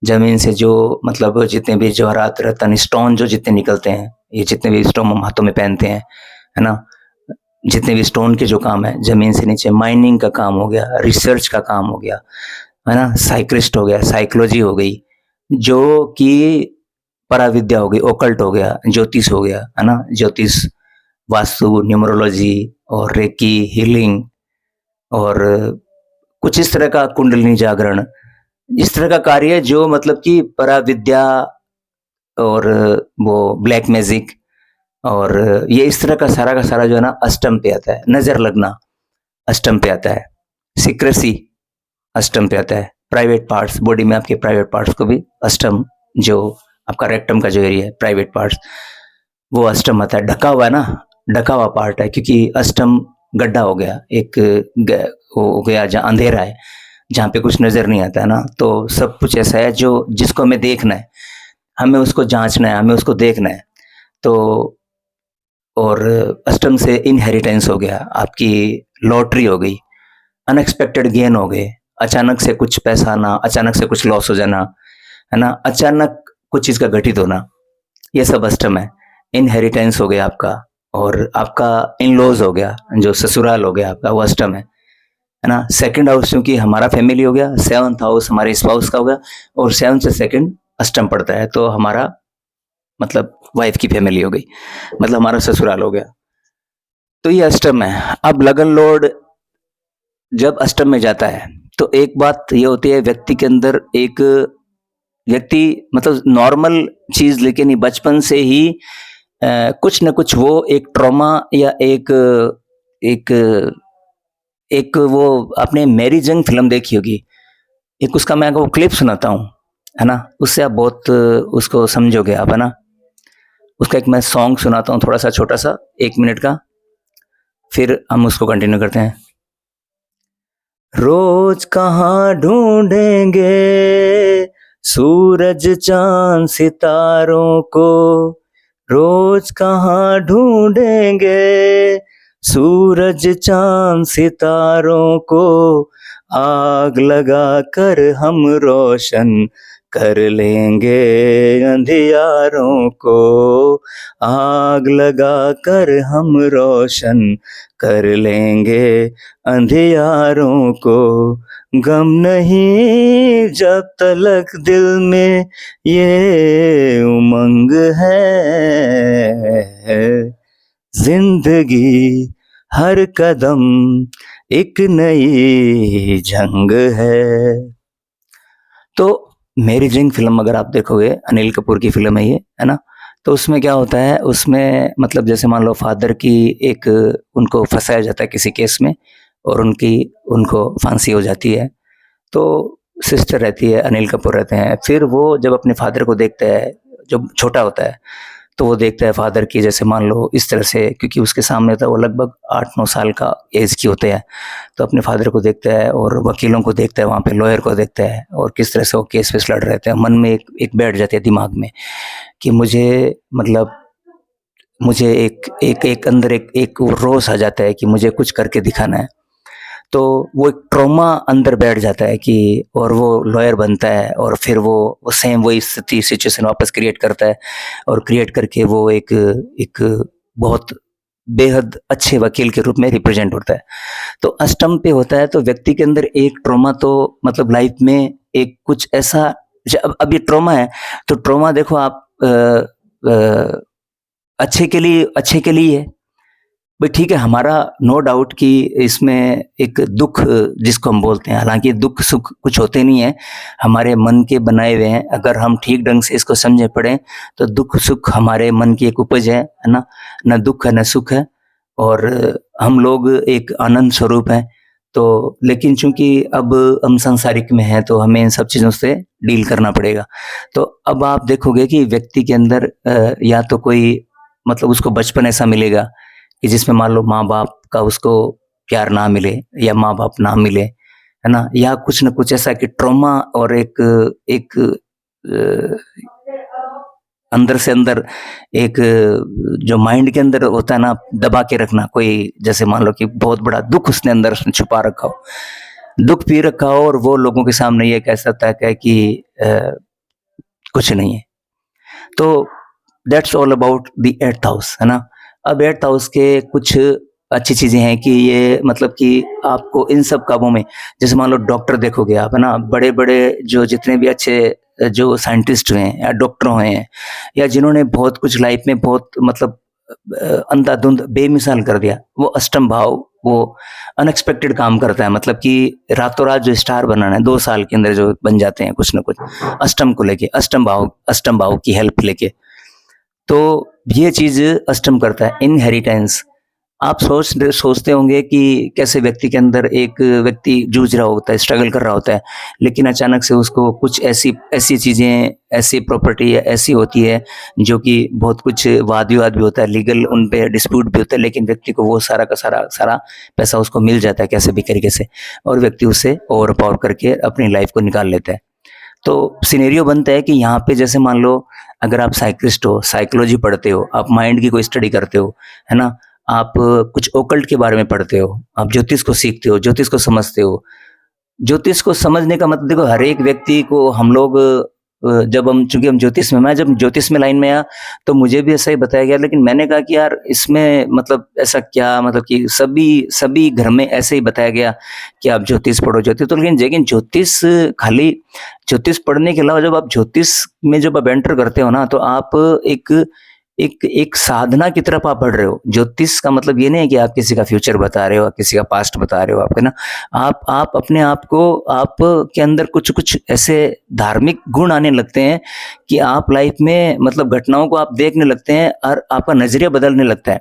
ज़मीन से जो मतलब जितने भी जवाहरात, रत्न, स्टोन जो जितने निकलते हैं, ये जितने भी स्टोन हम हाथों में पहनते हैं, है ना? जितने भी स्टोन के जो काम है, ज़मीन से नीचे माइनिंग का काम हो गया, रिसर्च का काम हो गया, है ना? साइक्रिस्ट हो गया, साइकोलॉजी हो गई, जो कि पराविद्या हो गई, ओकल्ट हो गया, ज्योतिष हो गया, है ना? ज्योतिष, वास्तु, न्यूमरोलॉजी और रेकी, हीलिंग और कुछ इस तरह का कुंडलिनी जागरण, इस तरह का कार्य जो मतलब कि पराविद्या और वो ब्लैक मैजिक और ये इस तरह का सारा जो है ना अष्टम पे आता है। नज़र लगना अष्टम पे आता है, सीक्रेसी अष्टम पे आता है, प्राइवेट पार्ट्स, बॉडी में आपके प्राइवेट पार्ट्स को भी अष्टम, जो आपका रेक्टम का जो एरिया है, प्राइवेट पार्ट्स, वो अष्टम आता है। ढका हुआ है ना, ढका हुआ पार्ट है, क्योंकि अष्टम गड्ढा हो गया, एक वो हो गया जहाँ अंधेरा है, जहाँ पे कुछ नज़र नहीं आता है ना। तो सब कुछ ऐसा है जो जिसको हमें देखना है, हमें उसको जाँचना है, हमें उसको देखना है। तो और अष्टम से इनहेरिटेंस हो गया, आपकी लॉटरी हो गई, अनएक्सपेक्टेड गेन हो गए, अचानक से कुछ पैसा आना, अचानक से कुछ लॉस हो जाना, है ना? अचानक कुछ चीज़ का घटित होना, ये सब अष्टम है। इनहेरिटेंस हो गया आपका, और आपका इन-लॉज़ हो गया, जो ससुराल हो गया आपका, वो अष्टम है ना? सेकंड हाउस क्योंकि हमारा फैमिली हो गया, सेवंथ हाउस हमारे स्पाउस का हो गया, और सेवंथ से सेकंड अष्टम पड़ता है, तो हमारा मतलब वाइफ की फैमिली हो गई, मतलब हमारा ससुराल हो गया। तो ये अष्टम है। अब लगन लॉर्ड जब अष्टम में जाता है, तो एक बात ये होती है, व्यक्ति के अंदर एक व्यक्ति मतलब नॉर्मल चीज़ लेके नहीं, बचपन से ही कुछ न कुछ वो एक ट्रॉमा या एक एक एक वो आपने मेरी जंग फ़िल्म देखी होगी, एक उसका मैं आपको क्लिप सुनाता हूँ, है ना? उससे आप बहुत उसको समझोगे आप, है ना? उसका एक मैं सॉन्ग सुनाता हूँ थोड़ा-सा छोटा-सा 1 मिनट का, फिर हम उसको कंटिन्यू करते हैं। रोज कहाँ ढूंढेंगे सूरज चांद सितारों को, रोज कहाँ ढूंढेंगे सूरज चांद सितारों को, आग लगा कर हम रोशन कर लेंगे अंधियारों को, आग लगा कर हम रोशन कर लेंगे अंधियारों को, गम नहीं जब तलक दिल में ये उमंग है, जिंदगी हर कदम एक नई जंग है। तो मेरी जंग फिल्म अगर आप देखोगे, अनिल कपूर की फिल्म है ये, है ना? तो उसमें क्या होता है, उसमें मतलब जैसे मान लो फादर की एक, उनको फंसाया जाता है किसी केस में, और उनको फांसी हो जाती है। तो सिस्टर रहती है, अनिल कपूर रहते हैं, फिर वो जब अपने फादर को देखता है, जब छोटा होता है, तो वो देखता है फादर की, जैसे मान लो इस तरह से, क्योंकि उसके सामने था, वो लगभग 8-9 साल का एज की होते हैं, तो अपने फादर को देखता है और वकीलों को देखता है, वहाँ पे लॉयर को देखता है, और किस तरह से वो केस वेस लड़ रहे थे। मन में एक बैठ जाती है दिमाग में कि मुझे मतलब मुझे एक अंदर एक रोष आ जाता है कि मुझे कुछ करके दिखाना है। तो वो एक ट्रॉमा अंदर बैठ जाता है कि, और वो लॉयर बनता है, और फिर वो सेम वही स्थिति सिचुएशन वापस क्रिएट करता है, और क्रिएट करके वो एक बहुत बेहद अच्छे वकील के रूप में रिप्रेजेंट होता है। तो अष्टम पे होता है, तो व्यक्ति के अंदर एक ट्रॉमा, तो मतलब लाइफ में एक कुछ ऐसा, अब ये ट्रॉमा है, तो ट्रॉमा देखो आप अच्छे के लिए है भाई, ठीक है, हमारा नो डाउट कि इसमें एक दुख जिसको हम बोलते हैं, हालांकि दुख सुख कुछ होते नहीं है, हमारे मन के बनाए हुए हैं। अगर हम ठीक ढंग से इसको समझे पड़े, तो दुख सुख हमारे मन की एक उपज है ना? न दुख है न सुख है, और हम लोग एक आनंद स्वरूप हैं। तो लेकिन चूंकि अब हम संसारिक में हैं, तो हमें इन सब चीज़ों से डील करना पड़ेगा। तो अब आप देखोगे कि व्यक्ति के अंदर या तो कोई मतलब उसको बचपन ऐसा मिलेगा कि जिसमें मान लो माँ-बाप का उसको प्यार ना मिले, या माँ-बाप ना मिले, है ना? या कुछ न कुछ ऐसा कि ट्रॉमा, और एक एक अंदर से अंदर एक जो माइंड के अंदर होता है ना, दबा के रखना, कोई जैसे मान लो कि बहुत बड़ा दुःख उसने अंदर छुपा रखा हो, दुःख पी रखा हो, और वो लोगों के सामने ये कह सकता है कि कुछ नहीं है। तो that's all about the 8th house, है ना? अब 8th हाउस के कुछ अच्छी चीज़ें हैं कि ये मतलब कि आपको इन सब कामों में, जैसे मान लो डॉक्टर देखोगे आप, है ना? बड़े-बड़े जो जितने भी अच्छे जो साइंटिस्ट हुए हैं या डॉक्टर हुए हैं या जिन्होंने बहुत कुछ लाइफ में बहुत मतलब अंधाधुंध बेमिसाल कर दिया, वो अष्टम भाव वो अनएक्सपेक्टेड काम करता है। मतलब कि रातों-रात जो स्टार बनाना है 2 साल के अंदर जो बन जाते हैं कुछ न कुछ, अष्टम को लेके, अष्टम भाव की हेल्प लेके। तो ये चीज़ अष्टम करता है, इनहेरिटेंस। आप सोचते होंगे कि कैसे व्यक्ति के अंदर एक व्यक्ति जूझ रहा होता है, स्ट्रगल कर रहा होता है, लेकिन अचानक से उसको कुछ ऐसी ऐसी चीज़ें, ऐसी प्रॉपर्टी ऐसी होती है, जो कि बहुत कुछ वाद-विवाद भी होता है, लीगल उन पे डिस्प्यूट भी होता है, लेकिन व्यक्ति को वो सारा का सारा पैसा उसको मिल जाता है कैसे भी तरीके से और व्यक्ति उसे ओवरपावर करके अपनी लाइफ़ को निकाल लेता है। तो सिनेरियो बनता है कि यहाँ पे जैसे मान लो अगर आप साइकिस्ट हो, साइकोलॉजी पढ़ते हो, आप माइंड की कोई स्टडी करते हो, है ना? आप कुछ ओकल्ट के बारे में पढ़ते हो, आप ज्योतिष को सीखते हो, ज्योतिष को समझते हो। ज्योतिष को समझने का मतलब देखो हर एक व्यक्ति को हम लोग जब हम चूँकि हम ज्योतिष में मैं जब ज्योतिष में लाइन में आया, तो मुझे भी ऐसा ही बताया गया, लेकिन मैंने कहा कि यार इसमें मतलब ऐसा क्या मतलब कि सभी सभी घर में ऐसे ही बताया गया कि आप ज्योतिष पढ़ो ज्योतिष तो लेकिन ज्योतिष खाली ज्योतिष पढ़ने के अलावा जब आप ज्योतिष में जब आप एंटर करते हो ना, तो आप एक एक एक साधना की तरफ आप बढ़ रहे हो। ज्योतिष का मतलब ये नहीं है कि आप किसी का फ्यूचर बता रहे हो, किसी का पास्ट बता रहे हो, आप है ना? आप अपने आप को आप के अंदर कुछ-कुछ ऐसे धार्मिक गुण आने लगते हैं कि आप लाइफ में मतलब घटनाओं को आप देखने लगते हैं और आपका नज़रिया बदलने लगता है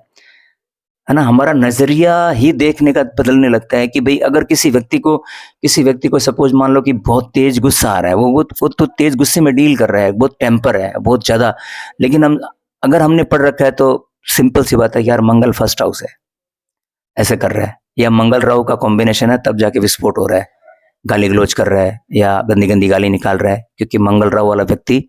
ना? हमारा नज़रिया ही देखने का बदलने लगता है कि भई अगर किसी व्यक्ति को सपोज़ मान लो कि बहुत तेज़ गुस्सा आ रहा है, वो तो तेज़ गुस्से में डील कर रहा है, बहुत टेम्पर है, बहुत ज़्यादा। लेकिन अगर हमने पढ़ रखा है तो सिंपल सी बात है कि यार मंगल फर्स्ट हाउस है, ऐसे कर रहा है या मंगल राहु का कॉम्बिनेशन है तब जाके विस्फोट हो रहा है, गाली-गलौज कर रहा है या गंदी-गंदी गाली निकाल रहा है क्योंकि मंगल राहु वाला व्यक्ति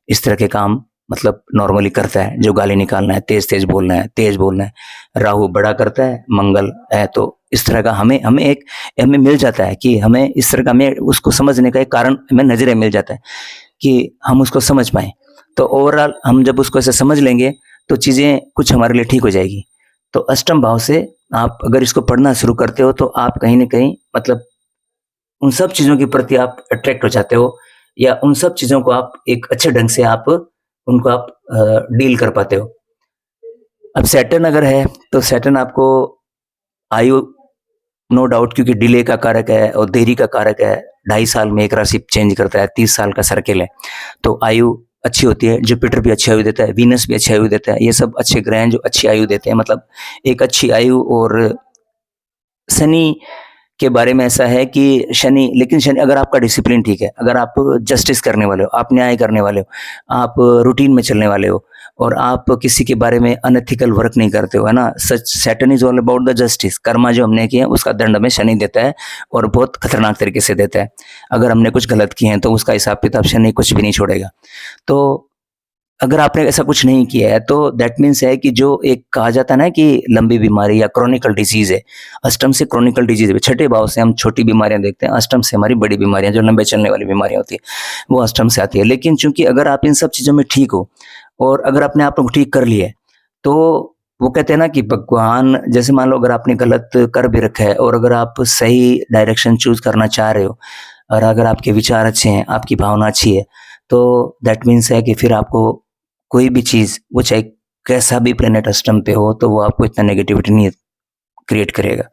इस तरह के काम मतलब नॉर्मली करता है, जो गाली निकालना है, तेज़ बोलना है। राहु बड़ा करता है, मंगल है तो इस तरह का हमें मिल जाता है कि हमें इस तरह का हमें उसको समझने का एक कारण हमें नज़रिया मिल जाता है कि हम उसको समझ पाएँ। तो ओवरऑल हम जब उसको ऐसे समझ लेंगे तो चीज़ें कुछ हमारे लिए ठीक हो जाएगी। तो अष्टम भाव से आप अगर इसको पढ़ना शुरू करते हो तो आप कहीं न कहीं मतलब उन सब चीज़ों के प्रति आप अट्रैक्ट हो जाते हो या उन सब चीज़ों को आप एक अच्छे ढंग से आप उनको आप डील कर पाते हो। अब सैटर्न अगर है तो सैटर्न आपको आयु नो डाउट क्योंकि डिले का कारक है और देरी का कारक है। 2.5 साल में एक राशि चेंज करता है, 30 साल का सर्किल है। तो आयु अच्छी होती है, जुपिटर भी अच्छी आयु देता है, वीनस भी अच्छी आयु देता है। ये सब अच्छे ग्रह हैं जो अच्छी आयु देते हैं मतलब एक अच्छी आयु और शनि के बारे में ऐसा है कि शनि अगर आपका डिसिप्लिन ठीक है, अगर आप जस्टिस करने वाले हो, आप न्याय करने वाले हो, आप रूटीन में चलने वाले हो और आप किसी के बारे में अनएथिकल वर्क नहीं करते हो, है ना? सच Saturn is all about the justice. Karma जो हमने किए हैं उसका दंड हमें शनि देता है और बहुत खतरनाक तरीके से देता है। अगर हमने कुछ गलत किए हैं तो उसका हिसाब-किताब शनि कुछ भी नहीं छोड़ेगा। तो अगर आपने ऐसा कुछ नहीं किया है तो दैट मीन्स है कि जो एक कहा जाता है ना कि लंबी बीमारी या क्रोनिकल डिजीज है, अष्टम से क्रोनिकल डिजीज है। छठे भाव से हम छोटी बीमारियां देखते हैं, अष्टम से हमारी बड़ी बीमारियां जो लंबे चलने वाली बीमारियां होती है वो अष्टम से आती है। लेकिन चूंकि अगर आप इन सब चीज़ों में ठीक हो और अगर अपने आप को ठीक कर लिया है, तो वो कहते हैं ना कि भगवान जैसे मान लो अगर आपने गलत कर भी रखा है और अगर आप सही डायरेक्शन चूज करना चाह रहे हो और अगर आपके विचार अच्छे हैं, आपकी भावना अच्छी है, तो दैट मीन्स है कि फिर आपको कोई भी चीज़ वो चाहे कैसा भी प्लैनेट अष्टम पे हो तो वो आपको इतना नेगेटिविटी नहीं क्रिएट करेगा,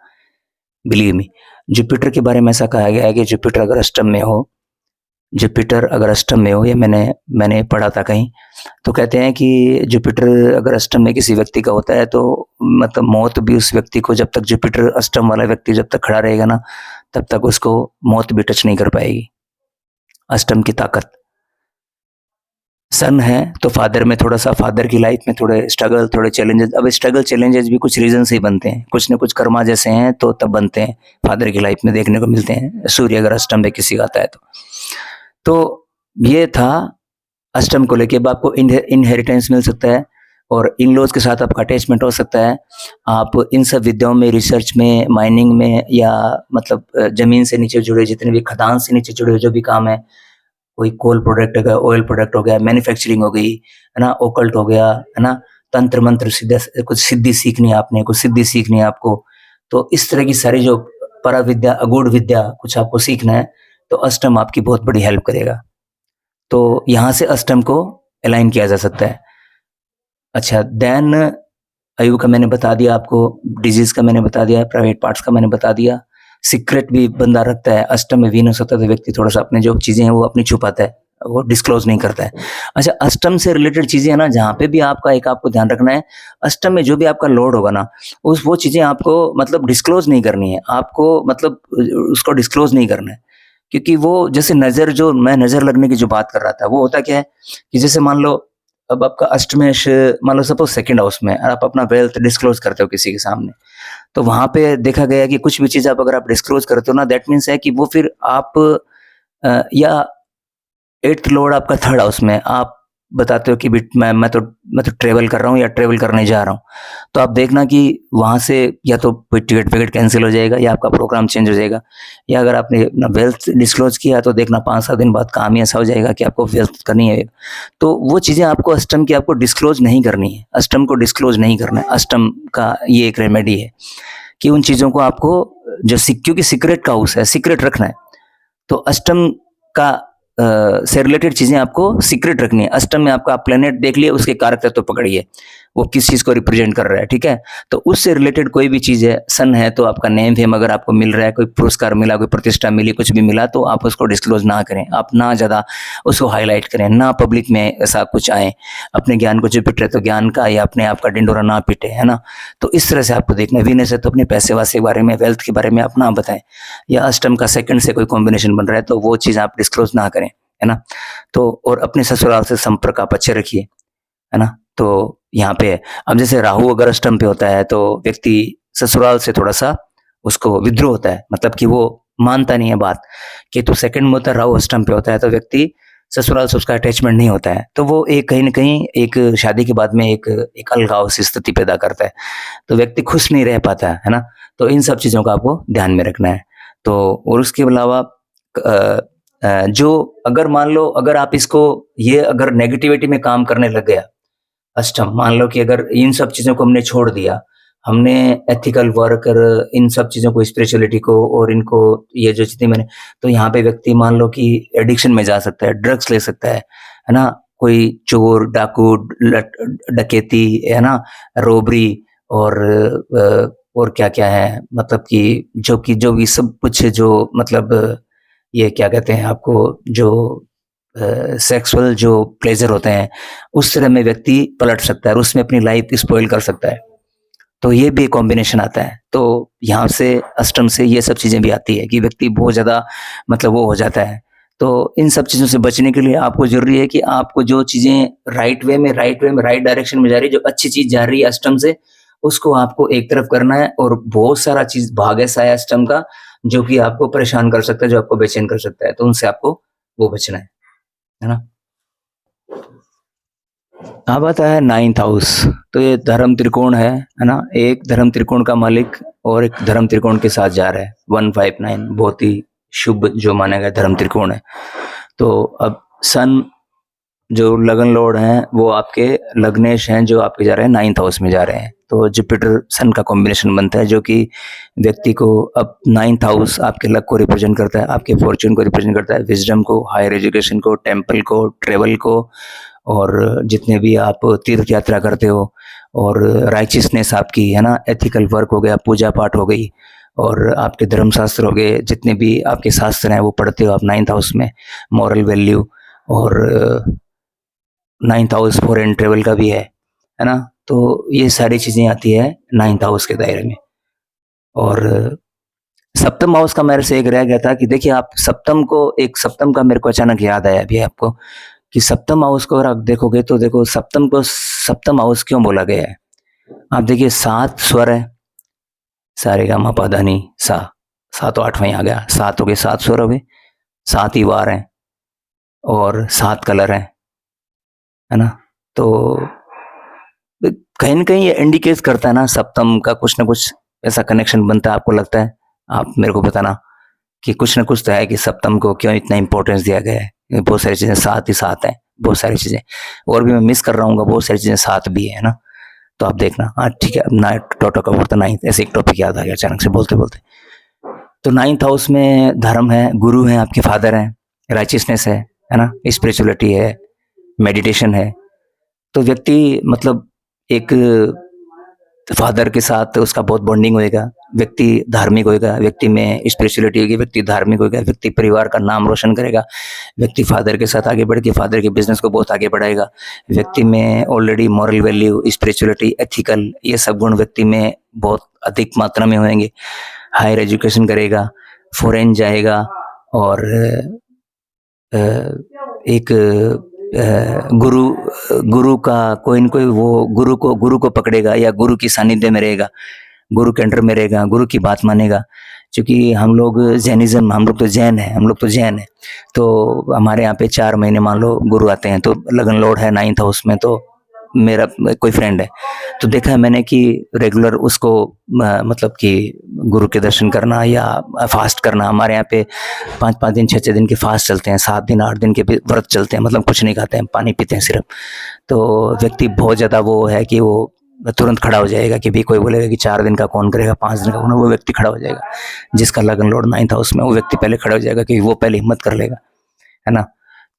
बिलीव मी। जुपिटर के बारे में ऐसा कहा गया है कि जुपिटर अगर अष्टम में हो, ये मैंने पढ़ा था कहीं, तो कहते हैं कि जुपिटर अगर अष्टम में किसी व्यक्ति का होता है तो मतलब मौत भी उस व्यक्ति को जब तक जुपिटर अष्टम वाला व्यक्ति जब तक खड़ा रहेगा ना, तब तक उसको मौत भी टच नहीं कर पाएगी। अष्टम की ताकत। सन है तो फादर में थोड़ा-सा फादर की लाइफ में थोड़े स्ट्रगल, थोड़े चैलेंजेस, अब स्ट्रगल चैलेंजेस भी कुछ रीज़न से ही बनते हैं, कुछ न कुछ कर्मा जैसे हैं तो तब बनते हैं, फादर की लाइफ में देखने को मिलते हैं, सूर्य अगर अष्टम में किसी का आता है तो। तो ये था अष्टम को लेके। अब आपको इनहेरिटेंस मिल सकता है और इन-लॉज़ के साथ आपका अटैचमेंट हो सकता है। आप इन सब विद्याओं में, रिसर्च में, माइनिंग में या मतलब ज़मीन से नीचे जुड़े जितने भी खदान से नीचे जुड़े जो भी काम है, कोई कोल प्रोडक्ट हो गया, ऑयल प्रोडक्ट हो गया, मैन्युफैक्चरिंग हो गई, है ना? ओकल्ट हो गया, है ना? तंत्र मंत्र कुछ सिद्धि सीखनी है आपने, कुछ सिद्धि सीखनी है आपको, तो इस तरह की सारी जो पराविद्या, अगूढ़ विद्या कुछ आपको सीखना है, तो अष्टम आपकी बहुत बड़ी हेल्प करेगा। तो यहाँ से अष्टम को अलाइन किया जा सकता है। अच्छा, देन आयु का मैंने बता दिया आपको, डिजीज का मैंने बता दिया, प्राइवेट पार्ट्स का मैंने बता दिया। सीक्रेट भी बंदा रखता है, अष्टम में वीनस होता है तो व्यक्ति थोड़ा सा अपने जो चीजें हैं वो अपनी छुपाता है, वो डिस्क्लोज नहीं करता है। अच्छा, अष्टम से रिलेटेड चीजें है ना, जहाँ पे भी आपका एक आपको ध्यान रखना है, अष्टम में जो भी आपका लोड होगा ना, वो चीजें आपको मतलब डिस्क्लोज नहीं करनी है, आपको मतलब उसको डिस्क्लोज नहीं करना है। क्योंकि वो जैसे नजर, जो मैं नजर लगने की जो बात कर रहा था, वो होता क्या है कि जैसे मान लो अब आपका अष्टमेश, मान लो सपोज सेकंड हाउस में, और आप अपना वेल्थ डिस्क्लोज करते हो किसी के सामने, तो वहां पे देखा गया कि कुछ भी चीज आप अगर आप डिस्क्लोज करते हो ना, दैट मीन्स है कि वो फिर आप या एट्थ लॉर्ड आपका थर्ड हाउस में, आप बताते हो कि मैं तो ट्रेवल कर रहा हूँ या ट्रेवल करने जा रहा हूँ, तो आप देखना कि वहां से या तो कोई टिकट विकट कैंसिल हो जाएगा, या आपका प्रोग्राम चेंज हो जाएगा, या अगर आपने अपना वेल्थ डिस्क्लोज किया तो देखना 5-7 दिन बाद काम ऐसा हो जाएगा कि आपको वेल्थ करनी है। तो वो चीजें आपको अष्टम की आपको डिस्क्लोज नहीं करनी है, अष्टम को डिस्क्लोज नहीं करना है। अष्टम का ये एक रेमेडी है कि उन चीजों को आपको जो क्योंकि सीक्रेट का हाउस है, सीक्रेट रखना है, तो अष्टम का से रिलेटेड चीजें आपको सीक्रेट रखनी है। अष्टम में आपका प्लेनेट देख लिए, उसके कारक तत्व तो पकड़िए, वो किस चीज को रिप्रेजेंट कर रहा है, ठीक है। तो उससे रिलेटेड कोई भी चीज है, सन है तो आपका नेम फेम अगर आपको मिल रहा है, कोई पुरस्कार मिला, कोई प्रतिष्ठा मिली, कुछ भी मिला, तो आप उसको डिस्क्लोज ना करें, आप ना ज्यादा उसको हाईलाइट करें, ना पब्लिक में ऐसा कुछ आए, अपने ज्ञान को जो पिट रहे तो ज्ञान का या अपने आप का डिंडोरा ना पिटे, है ना। तो इस तरह से आपको देखना है। वीनस है तो अपने पैसे वासे के बारे में, वेल्थ के बारे में आप ना बताएं, या अष्टम का सेकंड से कोई कॉम्बिनेशन बन रहा है तो वो चीज आप डिस्क्लोज ना करें, है ना। तो और अपने ससुराल से संपर्क आप अच्छे रखिए, है ना। तो यहाँ पे अब जैसे राहु अगर अष्टम पे होता है तो व्यक्ति ससुराल से थोड़ा सा उसको विद्रोह होता है, मतलब कि वो मानता नहीं है बात। केतु सेकंड में होता है, राहु अष्टम पे होता है, तो व्यक्ति ससुराल से उसका अटैचमेंट नहीं होता है, तो वो एक कहीं ना कहीं एक शादी के बाद में एक अलगाव सी स्थिति पैदा करता है, तो व्यक्ति खुश नहीं रह पाता है ना। तो इन सब चीजों का आपको ध्यान में रखना है। तो और उसके अलावा जो अगर मान लो अगर आप इसको ये अगर नेगेटिविटी में काम करने लग गया अष्टम, मान लो कि अगर इन सब चीजों को हमने छोड़ दिया, हमने एथिकल वर्क और इन सब चीजों को, स्पिरिचुअलिटी को और इनको, ये जो चीजें मैंने, तो यहाँ पे व्यक्ति मान लो कि एडिक्शन में जा सकता है, ड्रग्स ले सकता है ना, कोई चोर डाकू डकैती, है ना, रोबरी, और क्या क्या है, मतलब कि जो भी सब कुछ जो मतलब ये क्या कहते हैं आपको, जो सेक्सुअल जो प्लेजर होते हैं, उस तरह में व्यक्ति पलट सकता है और उसमें अपनी लाइफ स्पॉइल कर सकता है। तो ये भी कॉम्बिनेशन आता है। तो यहाँ से अष्टम से ये सब चीजें भी आती है कि व्यक्ति बहुत ज्यादा मतलब वो हो जाता है। तो इन सब चीजों से बचने के लिए आपको जरूरी है कि आपको जो चीजें राइट वे में राइट डायरेक्शन में जा रही है, जो अच्छी चीज जा रही है अष्टम से, उसको आपको एक तरफ करना है, और बहुत सारा चीज भाग ऐसा है अष्टम का जो कि आपको परेशान कर सकता है, जो आपको बेचैन कर सकता है, तो उनसे आपको वो बचना है ना। अब आता है 9th हाउस। तो ये धर्म त्रिकोण है ना, एक धर्म त्रिकोण का मालिक और एक धर्म त्रिकोण के साथ जा रहा है 159, बहुत ही शुभ जो माना गया धर्म त्रिकोण है। तो अब सन जो लगन लॉर्ड हैं वो आपके लग्नेश हैं, जो आपके जा रहे हैं 9th हाउस में जा रहे हैं। तो जुपिटर सन का कॉम्बिनेशन बनता है, जो कि व्यक्ति को, अब 9th हाउस आपके लक को रिप्रेजेंट करता है, आपके फॉर्च्यून को रिप्रेजेंट करता है, विजडम को, हायर एजुकेशन को, टेम्पल को, ट्रेवल को, और जितने भी आप तीर्थ यात्रा करते हो, और राइचियसनेस आपकी, है ना, एथिकल वर्क हो गया, पूजा पाठ हो गई, और आपके धर्म शास्त्र हो गए, जितने भी आपके शास्त्र हैं वो पढ़ते हो आप 9th हाउस में, मॉरल वैल्यू, और 9th हाउस फॉरेन ट्रेवल का भी है ना। तो ये सारी चीजें आती है 9th हाउस के दायरे में। और सप्तम हाउस का मेरे से एक रह गया था कि देखिए आप सप्तम को, एक सप्तम का मेरे को अचानक याद आया अभी आपको, कि सप्तम हाउस को अगर आप देखोगे तो देखो सप्तम को सप्तम हाउस क्यों बोला गया है। आप देखिए 7 स्वर है, सारे गा मा पा धा नी सा, 7 और 8वां आ गया, 7 हो गए, 7 स्वर हो गए, 7 ही वार हैं, और 7 कलर हैं, है ना। तो कहीं ना कहीं ये इंडिकेट करता है ना, सप्तम का कुछ ना कुछ ऐसा कनेक्शन बनता है, आपको लगता है, आप मेरे को बताना कि कुछ ना कुछ तो है कि सप्तम को क्यों इतना इंपॉर्टेंस दिया गया है। बहुत सारी चीजें 7 ही 7 हैं, बहुत सारी चीजें, और भी मैं मिस कर रहा हूँ, बहुत सारी चीजें 7 भी है ना। तो आप देखना। हाँ ठीक है, अब night talk about the ninth, ऐसे एक टॉपिक याद आ गया अचानक से बोलते बोलते। तो नाइन्थ हाउस में धर्म है, गुरु है, आपके फादर हैं, राइचियसनेस है ना, स्पिरिचुअलिटी है, मेडिटेशन है। तो व्यक्ति मतलब एक फादर के साथ उसका बहुत बॉन्डिंग होएगा, व्यक्ति धार्मिक होएगा, व्यक्ति में स्पिरिचुअलिटी होगी, व्यक्ति धार्मिक होएगा, व्यक्ति परिवार का नाम रोशन करेगा, व्यक्ति फादर के साथ आगे बढ़ के फादर के बिजनेस को बहुत आगे बढ़ाएगा, व्यक्ति में already moral value, spirituality, ethical, ये सब गुण व्यक्ति में बहुत अधिक मात्रा में होंगे। हायर एजुकेशन करेगा, फॉरेन जाएगा और एक गुरु गुरु का कोई न कोई वो गुरु को पकड़ेगा या गुरु की सानिध्य में रहेगा, गुरु के अंडर में रहेगा, गुरु की बात मानेगा। क्योंकि हम लोग जैनिज्म, हम लोग तो जैन है, तो हमारे यहाँ पे 4 महीने मान लो गुरु आते हैं। तो लगन लॉर्ड है 9th हाउस में, तो मेरा कोई फ्रेंड है, तो देखा है मैंने कि रेगुलर उसको मतलब कि गुरु के दर्शन करना या फास्ट करना। हमारे यहाँ पे 5-5 दिन 6-6 दिन के फास्ट चलते हैं, 7 दिन 8 दिन के भी व्रत चलते हैं, मतलब कुछ नहीं खाते हैं, पानी पीते हैं सिर्फ। तो व्यक्ति बहुत ज़्यादा वो है कि वो तुरंत खड़ा हो जाएगा कि भी कोई बोलेगा कि 4 दिन का कौन करेगा, 5 दिन का कौन, वो व्यक्ति खड़ा हो जाएगा। जिसका लगन लॉर्ड 9th हाउस में, वो व्यक्ति पहले खड़ा हो जाएगा कि वो पहले हिम्मत कर लेगा, है ना।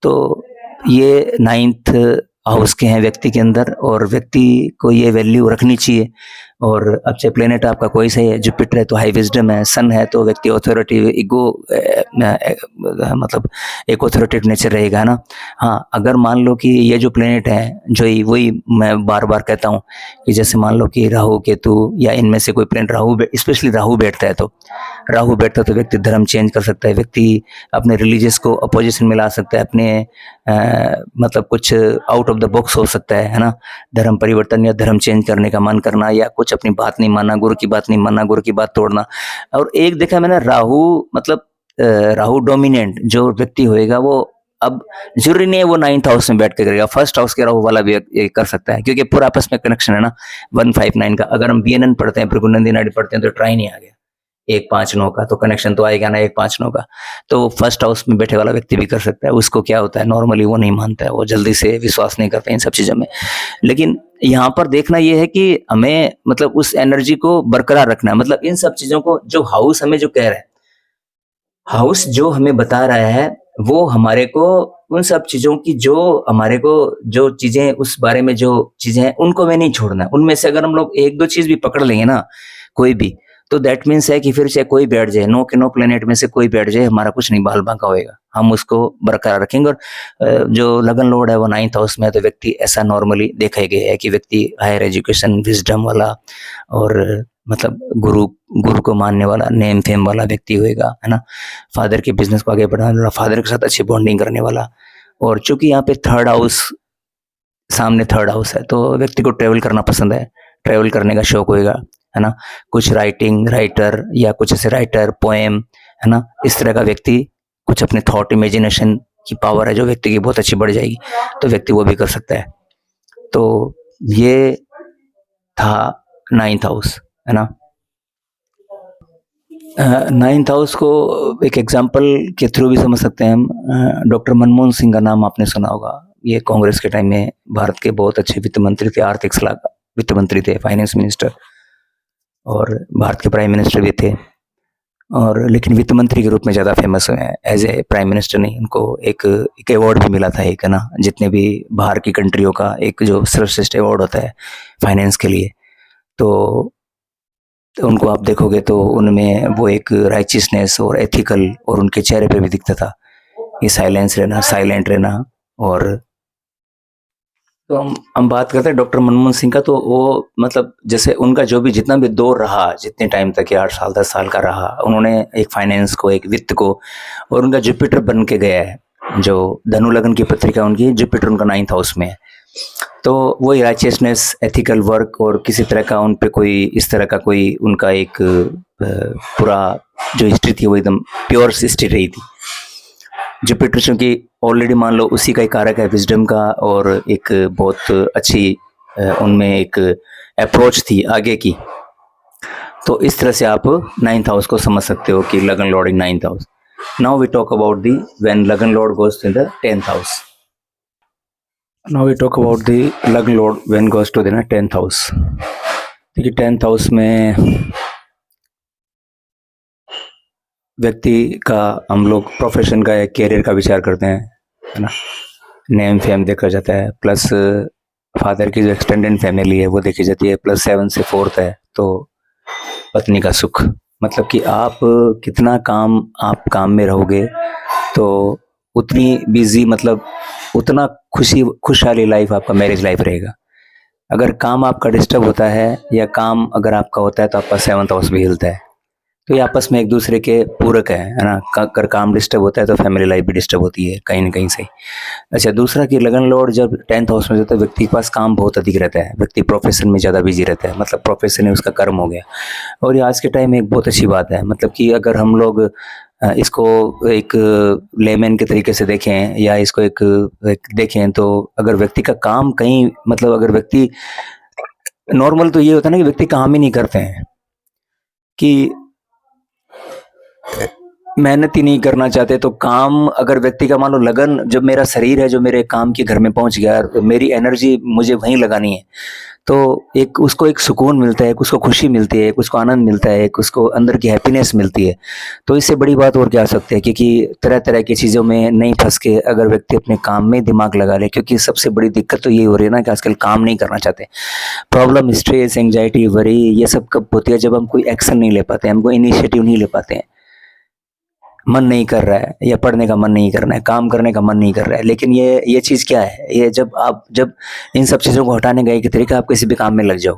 तो ये 9th हाउस के हैं व्यक्ति के अंदर, और व्यक्ति को ये वैल्यू रखनी चाहिए। और अब चाहे प्लेनेट आपका कोई सही है, जुपिटर है तो हाई विजडम है, सन है तो व्यक्ति ऑथोरिटी, ईगो मतलब एक ऑथोरिटेटिव नेचर रहेगा, है ना। हाँ, अगर मान लो कि ये जो प्लेनेट है, जो वही मैं बार बार कहता हूँ कि जैसे मान लो कि राहु केतु या इनमें से कोई प्लेनेट, स्पेशली राहु बैठता है, तो व्यक्ति धर्म चेंज कर सकता है, व्यक्ति अपने रिलीजियस को अपोजिशन में ला सकता है, अपने मतलब कुछ आउट ऑफ द बॉक्स हो सकता है ना। धर्म परिवर्तन या धर्म चेंज करने का मन करना, या कुछ अपनी बात नहीं मानना, गुरु की बात नहीं मानना, गुरु की बात तोड़ना। और एक देखा मैंने, राहु मतलब राहु डोमिनेंट जो व्यक्ति होएगा, वो अब जरूरी नहीं है वो 9th हाउस में बैठ के करेगा, फर्स्ट हाउस के राहु वाला भी ये कर सकता है, क्योंकि पूरा आपस में कनेक्शन है ना 159 का। अगर हम BNN पढ़ते हैं, भृगुनंदी नाड़ी पढ़ते हैं, तो ट्राई नहीं आ गया 1-5-9 का, तो कनेक्शन तो आएगा ना 1-5-9 का। तो फर्स्ट हाउस में बैठे वाला व्यक्ति भी कर सकता है। उसको क्या होता है, नॉर्मली वो नहीं मानता है, वो जल्दी से विश्वास नहीं करता इन सब चीजों में। लेकिन यहाँ पर देखना ये है कि हमें मतलब उस एनर्जी को बरकरार रखना है, मतलब इन सब चीजों को जो हाउस हमें जो कह रहा है, हाउस जो हमें बता रहा है, वो हमारे को उन सब चीजों की, जो हमारे को जो चीजें उस बारे में जो चीजें हैं, उनको हमें नहीं छोड़ना है। उनमें से अगर हम लोग 1-2 चीज भी पकड़ लेंगे ना, कोई भी, तो दैट मीन्स है कि फिर चाहे कोई बैठ जाए, 9 के 9 प्लेनेट में से कोई बैठ जाए, हमारा कुछ नहीं बाल बांका होएगा, हम उसको बरकरार रखेंगे। और जो लगन लॉर्ड है वो 9th हाउस में है, तो व्यक्ति ऐसा नॉर्मली देखा गया है कि व्यक्ति हायर एजुकेशन, विजडम वाला, और मतलब गुरु को मानने वाला, नेम फेम वाला व्यक्ति होएगा, है ना। फादर के बिजनेस को आगे बढ़ाने वाला, फादर के साथ अच्छी बॉन्डिंग करने वाला। और चूंकि यहाँ पे 3rd हाउस, सामने 3rd हाउस है, तो व्यक्ति को ट्रेवल करना पसंद है, ट्रेवल करने का शौक होएगा, है ना। कुछ राइटर या कुछ ऐसे राइटर, पोएम, है ना, इस तरह का व्यक्ति, कुछ अपने थॉट, इमेजिनेशन की पावर है जो व्यक्ति की बहुत अच्छी बढ़ जाएगी, तो व्यक्ति वो भी कर सकता है। तो ये था 9th हाउस, है ना। 9th हाउस को एक एग्जाम्पल के थ्रू भी समझ सकते हैं हम। डॉक्टर मनमोहन सिंह का नाम आपने सुना होगा। ये कांग्रेस के टाइम में भारत के बहुत अच्छे वित्त मंत्री थे, आर्थिक सलाहकार, वित्त मंत्री थे, फाइनेंस मिनिस्टर, और भारत के प्राइम मिनिस्टर भी थे। और लेकिन वित्त मंत्री के रूप में ज़्यादा फेमस हुए हैं, एज ए प्राइम मिनिस्टर नहीं। उनको एक अवार्ड भी मिला था, एक, है ना, जितने भी बाहर की कंट्रियों का एक जो सर्वश्रेष्ठ अवार्ड होता है फाइनेंस के लिए। तो उनको आप देखोगे तो उनमें वो एक राइचियसनेस और एथिकल, और उनके चेहरे पे भी दिखता था ये साइलेंट रहना। और तो हम बात करते हैं डॉक्टर मनमोहन सिंह का, तो वो मतलब जैसे उनका जो भी जितना भी दौर रहा, जितने टाइम तक, 8 साल 10 साल का रहा, उन्होंने एक फाइनेंस को, एक वित्त को, और उनका जुपिटर बन के गया है, जो धनु लगन की पत्रिका उनकी, जुपिटर उनका 9th हाउस में है। तो वही राइचियसनेस, एथिकल वर्क, और किसी तरह का उन पे कोई इस तरह का कोई उनका एक पूरा जो हिस्ट्री थी वो एकदम प्योर हिस्ट्री रही थी। जुपिटर चूंकि ऑलरेडी मान लो उसी का एक कारक है विजडम का, और एक बहुत अच्छी उनमें एक अप्रोच थी आगे की। तो इस तरह से आप 9th हाउस को समझ सकते हो कि लगन lord in 9th house. Now we talk about the when लगन lord goes in the 10th house. Now we talk about the lug load when goes to the 10th house. देखिए 10th house में व्यक्ति का हम लोग profession का या career का विचार करते हैं, है ना। नेम फेम देखा जाता है, प्लस फादर की जो एक्सटेंडेड फैमिली है वो देखी जाती है, प्लस 7 से 4th है तो पत्नी का सुख। मतलब कि आप कितना आप काम में रहोगे तो उतनी बिजी, मतलब उतना खुशहाली लाइफ आपका मैरिज लाइफ रहेगा। अगर काम आपका डिस्टर्ब होता है या काम अगर आपका होता है तो आपका 7th हाउस भी हिलता है। तो ये आपस में एक दूसरे के पूरक है ना। अगर काम डिस्टर्ब होता है तो फैमिली लाइफ भी डिस्टर्ब होती है कहीं न कहीं से। अच्छा, दूसरा कि लगन लॉर्ड जब 10th हाउस में जाता है, व्यक्ति के पास काम बहुत अधिक रहता है, व्यक्ति प्रोफेशन में ज़्यादा बिजी रहता है, मतलब प्रोफेशन ही उसका कर्म हो गया। और ये आज के टाइम में एक बहुत अच्छी बात है, मतलब कि अगर हम लोग इसको एक लेमैन के तरीके से देखें या इसको एक देखें, तो अगर व्यक्ति का काम कहीं, मतलब अगर व्यक्ति नॉर्मल, तो ये होता है ना कि व्यक्ति काम ही नहीं करते हैं, कि मेहनत ही नहीं करना चाहते, तो काम अगर व्यक्ति का मान लो लगन, जब मेरा शरीर है जो मेरे काम के घर में पहुंच गया, मेरी एनर्जी मुझे वहीं लगानी है, तो एक उसको एक सुकून मिलता है, एक उसको खुशी मिलती है, एक उसको आनंद मिलता है, एक उसको अंदर की हैप्पीनेस मिलती है। तो इससे बड़ी बात और क्या हो सकती है, क्योंकि तरह तरह की चीज़ों में नहीं फंस के अगर व्यक्ति अपने काम में दिमाग लगा ले, क्योंकि सबसे बड़ी दिक्कत तो ये हो रही है ना कि आजकल काम नहीं करना चाहते। प्रॉब्लम, स्ट्रेस, एंग्जाइटी, वरी, ये सब कब होती है, जब हम कोई एक्शन नहीं ले पाते, हम कोई इनिशिएटिव नहीं ले पाते हैं। मन नहीं कर रहा है या पढ़ने का मन नहीं करना है, काम करने का मन नहीं कर रहा है। लेकिन ये चीज़ क्या है, ये जब इन सब चीज़ों को हटाने का एक तरीका, आप किसी भी काम में लग जाओ।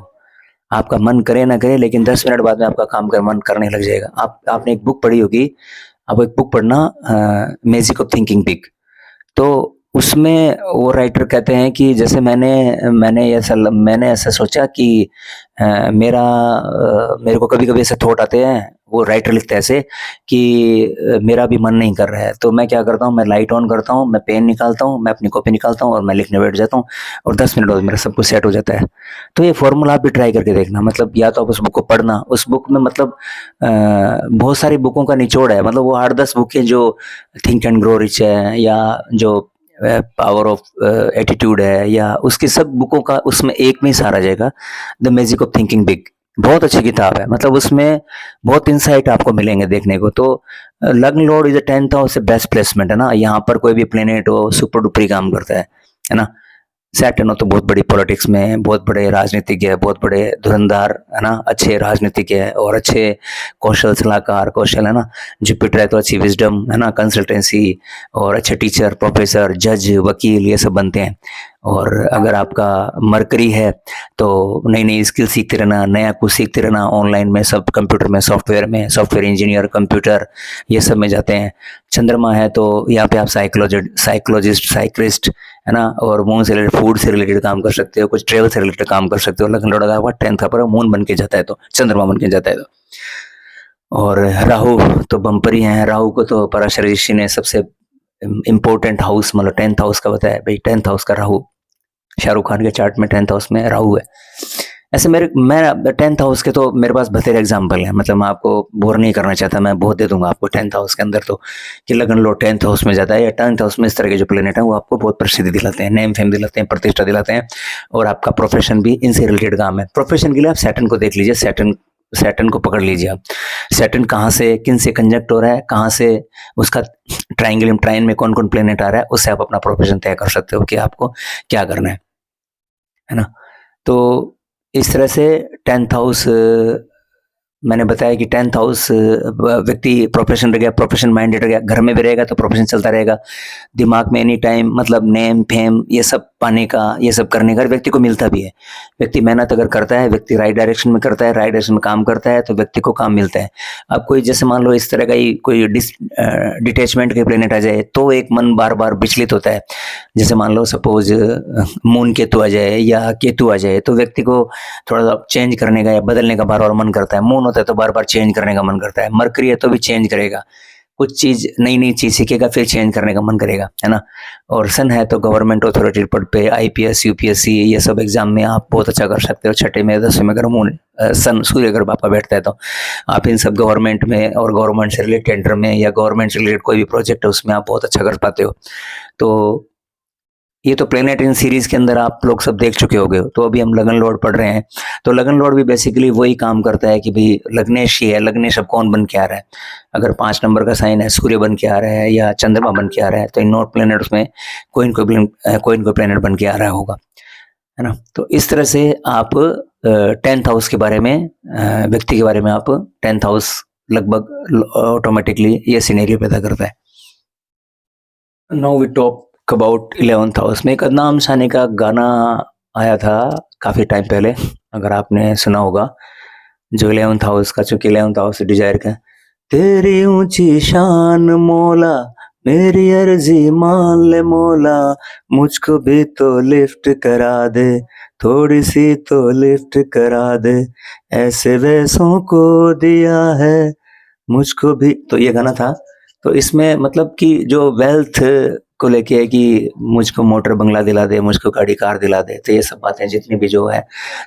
आपका मन करे ना करे, लेकिन 10 मिनट बाद में आपका काम का मन करने लग जाएगा। आपने एक बुक पढ़ी होगी, आप एक बुक पढ़ना, मैजिक ऑफ थिंकिंग बिग। तो उसमें वो राइटर कहते हैं कि जैसे मैंने ऐसा सोचा कि मेरे को कभी-कभी ऐसे थॉट आते हैं, वो राइटर लिखता है ऐसे कि मेरा भी मन नहीं कर रहा है, तो मैं क्या करता हूँ, मैं लाइट ऑन करता हूँ, मैं पेन निकालता हूँ, मैं अपनी कॉपी निकालता हूँ और मैं लिखने बैठ जाता हूँ, और 10 मिनट बाद मेरा सब कुछ सेट हो जाता है। तो ये फ़ॉर्मूला आप भी ट्राई करके देखना, मतलब या तो आप उस बुक को पढ़ना, उस बुक में मतलब बहुत सारी बुकों का निचोड़ है, मतलब वो 8-10 बुकें जो थिंक एंड ग्रो रिच है, या जो पावर ऑफ एटीट्यूड है, या उसकी सब बुकों का उसमें एक में ही सारा जाएगा, the magic of thinking big. बहुत अच्छी किताब है, मतलब उसमें बहुत इंसाइट आपको मिलेंगे देखने को। तो लग्न Lord is a 10th house से बेस्ट प्लेसमेंट है ना। यहाँ पर कोई भी प्लेनेट हो सुपर डुपर काम करता है ना। सैटर्न हो तो बहुत बड़ी पॉलिटिक्स में, बहुत बड़े राजनीतिज्ञ है, बहुत बड़े धुरंधार, है ना, अच्छे राजनीतिज्ञ है और अच्छे कौशल सलाहकार, कौशल, है ना। जुपिटर है तो अच्छी विजडम, है ना, कंसल्टेंसी, और अच्छे टीचर, प्रोफेसर, जज, वकील, ये सब बनते हैं। और अगर आपका मरकरी है तो नई नई स्किल सीखते रहना, नया कुछ सीखते रहना, ऑनलाइन में, सब कंप्यूटर में, सॉफ्टवेयर इंजीनियर, कंप्यूटर, ये सब में जाते हैं। चंद्रमा है तो यहाँ पे आप साइकोलॉजिस्ट, साइक्रिस्ट, है ना, और मून से रिलेटेड, फूड से रिलेटेड काम कर सकते हो, कुछ ट्रेवल से रिलेटेड काम कर सकते हो। लग्न लड़का हुआ 10th पर मून बन के जाता है, तो चंद्रमा बन के जाता है। और राहु तो बम्पर ही है। राहु को तो पराशर ऋषि ने सबसे इम्पोर्टेंट हाउस, मतलब 10th हाउस का बताया, भाई 10th हाउस का राहु। शाहरुख खान के चार्ट में 10th हाउस में राहु है। ऐसे मैं 10th हाउस के तो मेरे पास बथेरे एग्जाम्पल है, मतलब मैं आपको बोर नहीं करना चाहता, मैं बहुत दे दूंगा आपको 10th हाउस के अंदर। तो कि लगन लो 10th हाउस में जाता है या 10th हाउस में इस तरह के जो प्लेनेट है वो आपको बहुत प्रसिद्धि दिलाते हैं, नेम फेम दिलाते हैं, प्रतिष्ठा दिलाते हैं, और आपका प्रोफेशन भी इनसे रिलेटेड काम है। प्रोफेशन के लिए आप सैटर्न को देख लीजिए, सैटर्न को पकड़ लीजिए आप। सैटर्न कहाँ से किन से कंजक्ट हो रहा है, कहाँ से उसका ट्राइन में कौन कौन प्लेनेट आ रहा है, उससे आप अपना प्रोफेशन तय कर सकते हो कि आपको क्या करना है ना। तो इस तरह से 10th हाउस, मैंने बताया कि 10th हाउस व्यक्ति प्रोफेशन रह गया, प्रोफेशन माइंडेड रह गया, घर में भी रहेगा तो प्रोफेशन चलता रहेगा, दिमाग में एनी टाइम मतलब नेम फेम ये सब पाने का, ये सब करने का व्यक्ति को मिलता भी है। व्यक्ति मेहनत अगर करता है, व्यक्ति राइट डायरेक्शन में करता है, राइट डायरेक्शन में काम करता है, तो व्यक्ति को काम मिलता है। अब कोई जैसे मान लो इस तरह का ही कोई डिटेचमेंट के प्लेनेट आ जाए तो एक मन बार बार विचलित होता है। जैसे मान लो सपोज मून केतु आ जाए या केतु आ जाए, तो व्यक्ति को थोड़ा सा चेंज करने का या बदलने का बार बार मन करता है। मून होता है तो बार बार चेंज करने का मन करता है। मरकरी है तो भी चेंज करेगा, कुछ चीज नई चीज सीखेगा, फिर चेंज करने का मन करेगा, है ना। और सन है तो गवर्नमेंट अथॉरिटी पद पे, आईपीएस, यूपीएससी, ये सब एग्जाम में आप बहुत अच्छा कर सकते हो। छठे में, 10वें में अगर मून सन सूर्य अगर आपका बैठता है तो आप इन सब गवर्नमेंट में और गवर्नमेंट से रिलेटेड टेंडर में या गवर्नमेंट से रिलेटेड कोई भी प्रोजेक्ट है उसमें आप बहुत अच्छा कर पाते हो। तो ये तो प्लेनेट इन सीरीज के अंदर आप लोग सब देख चुके होंगे। तो अभी हम लगन लॉर्ड पढ़ रहे हैं। तो लगन लॉर्ड भी बेसिकली वही काम करता है कि भाई लग्नेश ही है, लग्नेश अब कौन बन के आ रहा है। अगर 5 नंबर का साइन है, सूर्य बन के आ रहा है या चंद्रमा बन के आ रहा है, तो इन नॉर्थ प्लेनेट उसमें कोई न कोई प्लेनेट बन के आ रहा होगा, है ना। तो इस तरह से आप 10th हाउस के बारे में, व्यक्ति के बारे में आप 10th हाउस लगभग ऑटोमेटिकली ये सिनेरियो पैदा करता है। Now we talk about 11th house में। एक अदनाम सानी का गाना आया था काफी टाइम पहले, अगर आपने सुना होगा, जो 11th हाउस का, चूंकि 11th हाउस डिजायर का, तेरी ऊंची शान मौला, मेरी अर्जी मान ले मौला, मुझको भी तो लिफ्ट करा दे, थोड़ी सी तो लिफ्ट करा दे, ऐसे वैसों को दिया है मुझको भी। तो ये गाना था। तो इसमें मतलब कि जो वेल्थ को लेके है कि मुझको मोटर बंगला दिला दे, मुझको गाड़ी कार दिला दे, तो ये सब बातें जितनी भी जो है।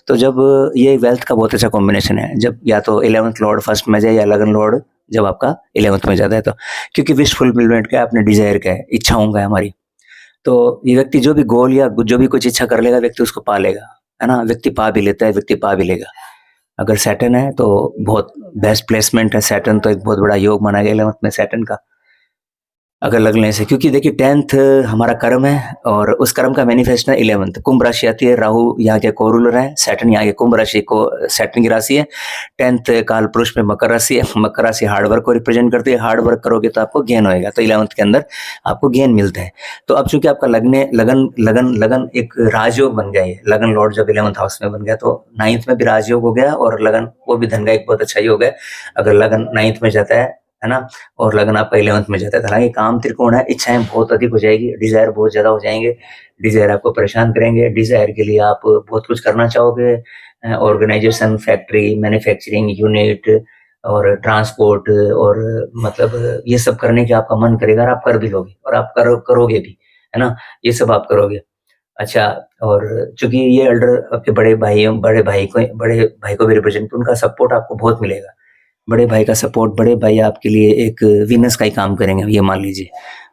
तो जब ये वेल्थ का बहुत अच्छा कॉम्बिनेशन है, जब या तो 11th लॉर्ड फर्स्ट में जाए या लगन लॉर्ड जब आपका 11th में जाता है, तो क्योंकि विश फुलफिलमेंट का है, अपने डिजायर का है, इच्छाओं का है हमारी। तो ये व्यक्ति जो भी गोल या जो भी कुछ इच्छा कर लेगा, व्यक्ति उसको पा लेगा, है ना। व्यक्ति पा भी लेता है, व्यक्ति पा भी लेगा। अगर सैटर्न है तो बहुत बेस्ट प्लेसमेंट है। सैटर्न तो एक बहुत बड़ा योग माना गया 11th में सैटर्न का, अगर लगने से, क्योंकि देखिए 10th हमारा कर्म है और उस कर्म का मैनिफेस्टेशन है 11th। कुंभ राशि आती है, राहु यहाँ के को-रूलर है, सैटर्न यहाँ के कुंभ राशि को, सैटर्न की राशि है। 10th काल पुरुष में मकर राशि है, मकर राशि हार्डवर्क को रिप्रेजेंट करती है। हार्ड वर्क करोगे तो आपको गेन होएगा, तो 11th के अंदर आपको गेन मिलता है। तो अब चूंकि आपका लगन एक राजयोग बन गया है, लगन लॉर्ड जब 11th हाउस में बन गया, तो 9th में भी राजयोग हो गया और लगन वो भी धन का एक बहुत अच्छा योग है। अगर लगन 9th में जाता है ना, और लगन आपका 11th में जाता है। हालांकि काम त्रिकोण है, इच्छाएं बहुत अधिक हो जाएगी, डिजायर बहुत ज्यादा हो जाएंगे, डिजायर आपको परेशान करेंगे, डिजायर के लिए आप बहुत कुछ करना चाहोगे, ऑर्गेनाइजेशन, फैक्ट्री, मैन्युफैक्चरिंग यूनिट और ट्रांसपोर्ट, और मतलब ये सब करने के आपका मन करेगा और आप कर भी लोगे, और आप करोगे भी, है ना। ये सब आप करोगे। अच्छा, और चूंकि ये एल्डर आपके बड़े भाई को भी रिप्रेजेंट, उनका सपोर्ट आपको बहुत मिलेगा। बड़े भाई का सपोर्ट, बड़े भाई आपके लिए एक वीनस का ही काम करेंगे, ये मान लीजिए।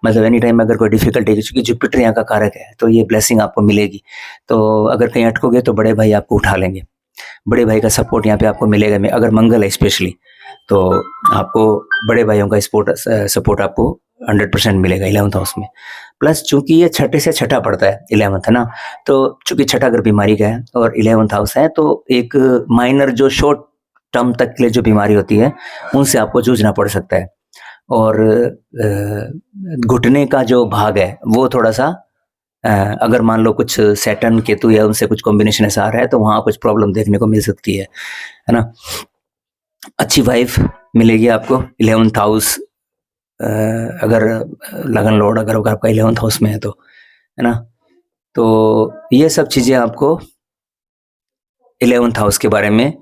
मतलब एनी टाइम अगर कोई डिफिकल्टी, क्योंकि जुपिटर यहाँ का कारक है, तो ये ब्लेसिंग आपको मिलेगी। तो अगर कहीं अटकोगे तो बड़े भाई आपको उठा लेंगे, बड़े भाई का सपोर्ट यहाँ पे आपको मिलेगा। अगर मंगल है स्पेशली, तो आपको बड़े भाइयों का सपोर्ट आपको 100% मिलेगा 11th हाउस में। प्लस चूंकि ये छठे से छठा पड़ता है 11th, है ना, तो चूंकि छठा अगर बीमारी का है और 11th हाउस है, तो एक माइनर जो शॉर्ट टर्म तक के लिए जो बीमारी होती है, उनसे आपको जूझना पड़ सकता है। और घुटने का जो भाग है वो थोड़ा सा, अगर मान लो कुछ सैटर्न केतु या उनसे कुछ कॉम्बिनेशन ऐसा आ रहा है, तो वहां कुछ प्रॉब्लम देखने को मिल सकती है ना। अच्छी वाइफ मिलेगी आपको 11th हाउस, अगर लगन लॉर्ड अगर आपका 11th हाउस में है तो, है ना। तो ये सब चीजें आपको 11th हाउस के बारे में,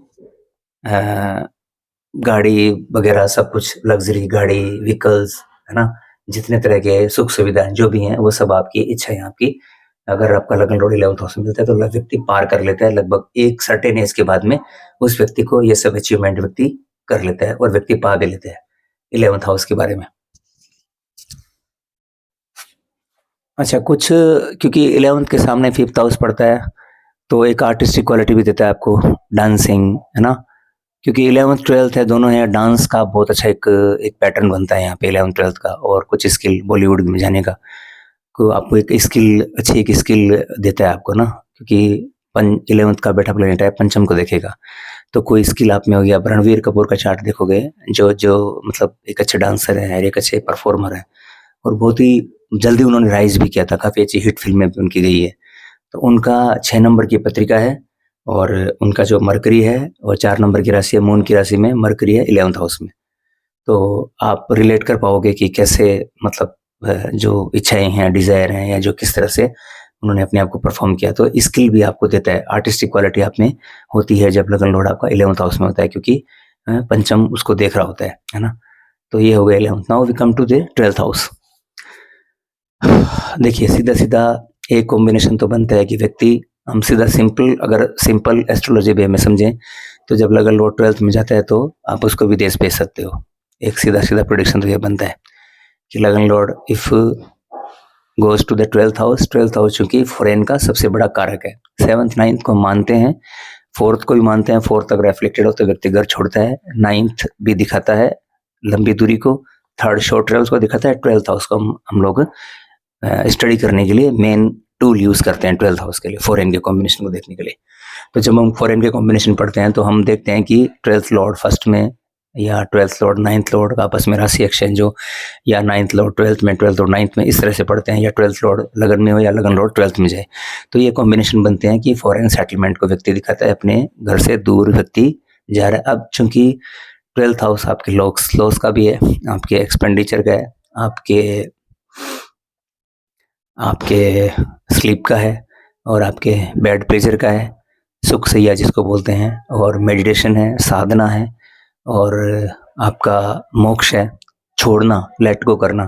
गाड़ी वगैरह सब कुछ, लग्जरी गाड़ी, व्हीकल्स, है ना, जितने तरह के सुख सुविधाएं जो भी हैं, वो सब आपकी इच्छा है आपकी। अगर आपका लगन लॉर्ड 11th हाउस में मिलता है, तो व्यक्ति पार कर लेता है लगभग एक सर्टेन एज के बाद में, उस व्यक्ति को ये सब अचीवमेंट व्यक्ति कर लेता है और व्यक्ति पा भी लेता है 11th हाउस के बारे में। अच्छा, कुछ क्योंकि 11th के सामने 5th हाउस पड़ता है, तो एक आर्टिस्टिक क्वालिटी भी देता है आपको, डांसिंग, है ना। क्योंकि 11th 12th है, दोनों है, डांस का बहुत अच्छा एक पैटर्न बनता है यहाँ पे 11th 12th का, और कुछ स्किल बॉलीवुड में जाने का, को आपको एक स्किल, अच्छी एक स्किल देता है आपको ना, क्योंकि 11th का बैठा प्लेनेट है, पंचम को देखेगा, तो कोई स्किल आप में होगी। आप रणवीर कपूर का चार्ट देखोगे, जो मतलब एक अच्छे डांसर है, एक अच्छे परफॉर्मर है, और बहुत ही जल्दी उन्होंने राइज भी किया था, काफी अच्छी हिट फिल्में भी उनकी गई है। तो उनका 6 नंबर की पत्रिका है, और उनका जो मरकरी है, और 4 नंबर की राशि है, मून की राशि में मरकरी है 11th हाउस में। तो आप रिलेट कर पाओगे कि कैसे, मतलब जो इच्छाएं हैं, डिजायर हैं, या जो किस तरह से उन्होंने अपने आप को परफॉर्म किया। तो स्किल भी आपको देता है, आर्टिस्टिक क्वालिटी आप में होती है जब लगन लॉर्ड आपका 11th हाउस में होता है, क्योंकि पंचम उसको देख रहा होता है ना। तो ये हो गया 11th। Now we come to the 12th house. देखिए, सीधा सीधा एक कॉम्बिनेशन तो बनता है कि व्यक्ति, हम सीधा अगर सिंपल एस्ट्रोलॉजी वे में समझें, तो जब लगन लॉर्ड 12th में जाता है, तो आप उसको विदेश भेज सकते हो। एक सीधा सीधा प्रेडिक्शन तो ये बनता है कि लगन lord if goes to the 12th house. 12th house चूँकि फॉरेन का सबसे बड़ा कारक है। 7th 9th को मानते हैं, 4th को भी मानते हैं, 4th अगर एफिलिक्टेड हो तो व्यक्ति घर छोड़ता है, 9th भी दिखाता है लंबी दूरी को, 3rd शॉर्ट ट्रैवल्स को दिखाता है, 12th हाउस को हम लोग स्टडी करने के लिए मेन टूल यूज़ करते हैं 12th हाउस के लिए, फॉरेन के कॉम्बिनेशन को देखने के लिए। तो जब हम फॉरेन के कॉम्बिनेशन पढ़ते हैं तो हम देखते हैं कि 12th लॉर्ड फर्स्ट में या 12th लॉर्ड 9th लॉर्ड आपस में राशि एक्सचेंज हो, या 9th लॉर्ड 12th में, 12th लॉर्ड 9th में, इस तरह से पढ़ते हैं, या 12th लॉर्ड लगन में हो या लगन लॉर्ड 12th में जाए। तो ये कॉम्बिनेशन बनते हैं कि फॉरेन सेटलमेंट को व्यक्ति दिखाता है, अपने घर से दूर व्यक्ति जा रहा है। अब चूंकि 12th हाउस आपके लॉस का भी है, आपके एक्सपेंडिचर का है, आपके स्लीप का है, और आपके बेड प्लेजर का है, सुख सैया जिसको बोलते हैं, और मेडिटेशन है, साधना है, और आपका मोक्ष है, छोड़ना, लेट गो करना,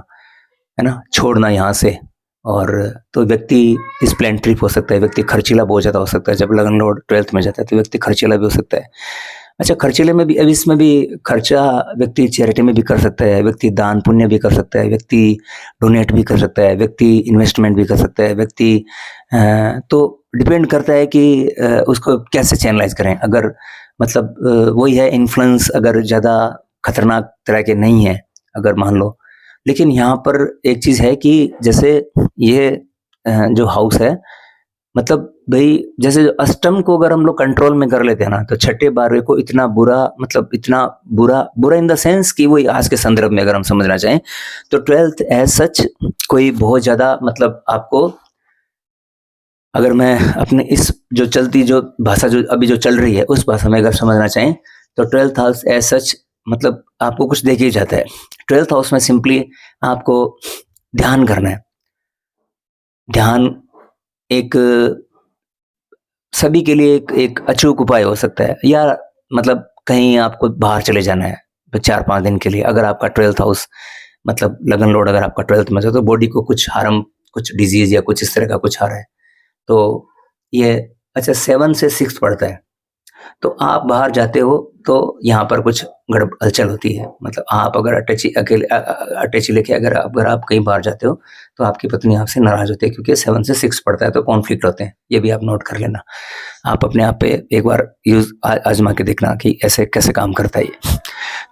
है ना, छोड़ना यहाँ से। और तो व्यक्ति इस प्लान ट्रिप हो सकता है, व्यक्ति खर्चीला बहुत ज़्यादा हो सकता है। जब लगन लॉर्ड 12th में जाता है तो व्यक्ति खर्चीला भी हो सकता है। अच्छा, खर्चीले में भी, अब इसमें भी खर्चा व्यक्ति चैरिटी में भी कर सकता है, व्यक्ति दान पुण्य भी कर सकता है, व्यक्ति डोनेट भी कर सकता है, व्यक्ति इन्वेस्टमेंट भी कर सकता है, व्यक्ति तो डिपेंड करता है कि उसको कैसे चैनलाइज करें। अगर मतलब वही है, इन्फ्लुएंस अगर ज़्यादा खतरनाक तरह के नहीं है, अगर मान लो, लेकिन यहाँ पर एक चीज़ है कि जैसे ये जो हाउस है, मतलब भाई जैसे अष्टम को अगर हम लोग कंट्रोल में कर लेते हैं ना, तो छठे 12वें को इतना बुरा, मतलब इतना बुरा इन द सेंस कि वो आज के संदर्भ में अगर हम समझना चाहें तो 12th एज सच कोई बहुत ज़्यादा, मतलब आपको, अगर मैं अपने इस जो भाषा जो अभी जो चल रही है उस भाषा में अगर समझना चाहें तो 12th हाउस एज सच मतलब आपको कुछ देख ही जाता है। 12th हाउस में सिंपली आपको ध्यान करना है। ध्यान एक सभी के लिए एक अचूक उपाय हो सकता है, या मतलब कहीं आपको बाहर चले जाना है तो 4-5 दिन के लिए, अगर आपका 12th हाउस मतलब लगन लॉर्ड अगर आपका 12th में है तो बॉडी को कुछ हार्म, कुछ डिजीज या कुछ इस तरह का कुछ आ रहा है तो ये, अच्छा 7 से 6 पड़ता है, तो आप बाहर जाते हो तो यहाँ पर कुछ हलचल होती है। मतलब आप अगर अटैची लेके अगर आप कहीं बाहर जाते हो तो आपकी पत्नी आपसे नाराज होती है, क्योंकि 7 से 6 पड़ता है तो कॉन्फ्लिक्ट होते हैं। ये भी आप नोट कर लेना, आप अपने आप पे एक बार आजमा के देखना कि ऐसे कैसे काम करता है ये।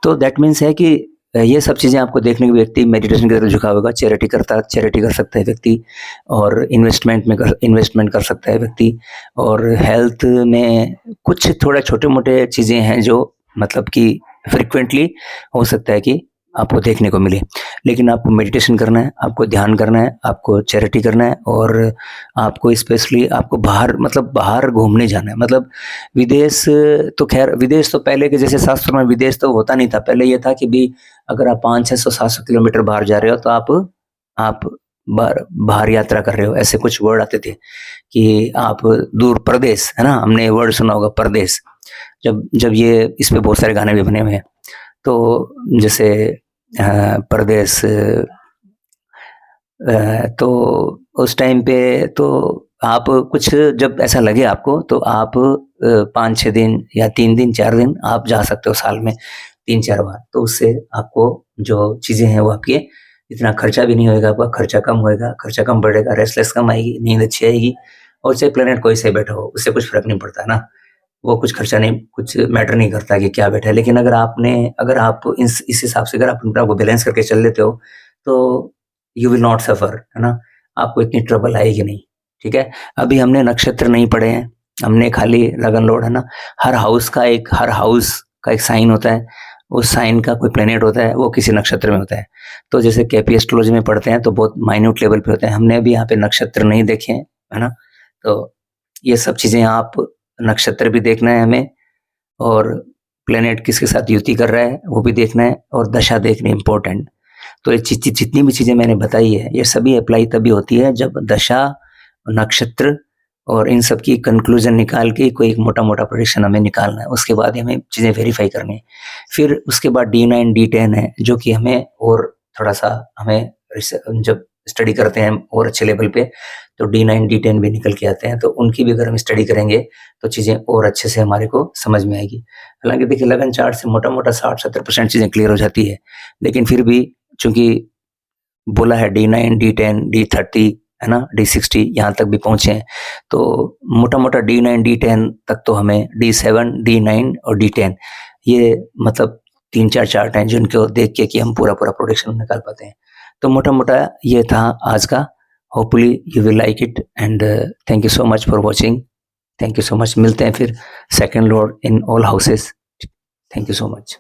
तो दैट मीन्स है कि ये सब चीज़ें आपको देखने के व्यक्ति मेडिटेशन की तरफ झुका होगा, चैरिटी कर सकता है व्यक्ति, और इन्वेस्टमेंट कर सकता है व्यक्ति, और हेल्थ में कुछ थोड़ा छोटे-मोटे चीज़ें हैं जो मतलब कि फ्रीक्वेंटली हो सकता है कि आपको देखने को मिले। लेकिन आपको मेडिटेशन करना है, आपको ध्यान करना है, आपको चैरिटी करना है, और आपको स्पेशली आपको बाहर घूमने जाना है। मतलब विदेश, तो खैर विदेश तो पहले के जैसे शास्त्रों में विदेश तो होता नहीं था। पहले ये था कि भी अगर आप 500-600-700 किलोमीटर बाहर जा रहे हो तो आप बाहर यात्रा कर रहे हो, ऐसे कुछ वर्ड आते थे कि आप दूर प्रदेश, है ना, हमने ये वर्ड सुना होगा प्रदेश। जब ये इस पे बहुत सारे गाने भी बने हुए हैं, तो जैसे परदेस, तो उस टाइम पे तो आप कुछ जब ऐसा लगे आपको तो आप 5-6 दिन या 3 दिन 4 दिन आप जा सकते हो साल में 3-4 बार। तो उससे आपको जो चीज़ें हैं वो आपके इतना खर्चा भी नहीं होएगा, आपका खर्चा कम होएगा, खर्चा कम बढ़ेगा, रेस्टलेस कम आएगी, नींद अच्छी आएगी, और चाहे प्लेनेट कोई से बैठा हो उससे कुछ फ़र्क नहीं पड़ता है ना। वो कुछ खर्चा नहीं, कुछ मैटर नहीं करता कि क्या बैठा है। लेकिन अगर आप इस हिसाब से अगर आप अपने आप को बैलेंस करके चल लेते हो तो यू विल नॉट सफ़र, है ना? आपको इतनी ट्रबल आएगी नहीं, ठीक है? अभी हमने नक्षत्र नहीं पढ़े हैं, हमने खाली लगन लॉर्ड, है ना? हर हाउस का एक साइन होता है, उस साइन का कोई प्लैनेट होता है, वो किसी नक्षत्र में होता है। तो जैसे केपी एस्ट्रोलॉजी में पढ़ते हैं तो बहुत माइन्यूट लेवल पे होते हैं। हमने अभी यहाँ पे नक्षत्र नहीं देखे हैं, है ना? तो ये सब चीज़ें आप नक्षत्र भी देखना है हमें, और प्लैनेट किसके साथ युति कर रहा है वो भी देखना है, और दशा देखनी इम्पोर्टेंट। तो ये जितनी भी चीज़ें मैंने बताई है ये सभी अप्लाई तभी होती है जब दशा, नक्षत्र और इन सब की कंक्लूजन निकाल के कोई एक मोटा-मोटा प्रेडिक्शन हमें निकालना है। उसके बाद हमें चीज़ें वेरीफाई करनी है। फिर उसके बाद D9 D10 है जो कि हमें और थोड़ा-सा हमें जब स्टडी करते हैं और अच्छे लेवल पे तो D9 D10 भी निकल के आते हैं, तो उनकी भी अगर हम स्टडी करेंगे तो चीज़ें और अच्छे से हमारे को समझ में आएगी। हालाँकि देखिए लगन चार्ट से मोटा-मोटा 60-70% चीज़ें क्लियर हो जाती है, लेकिन फिर भी चूँकि बोला है D9, D10, D30 है ना, D60 यहाँ तक भी पहुंचे हैं। तो मोटा-मोटा D9, D10 तक तो हमें D7, D9 और D10 ये मतलब 3-4 चार्ट हैं जिनको देख के कि हम पूरा-पूरा प्रोडिक्शन निकाल पाते हैं। तो मोटा-मोटा ये था आज का। Hopefully you will like it and thank you so much for watching. Thank you so much. मिलते हैं फिर second Lord in all houses. Thank you so much.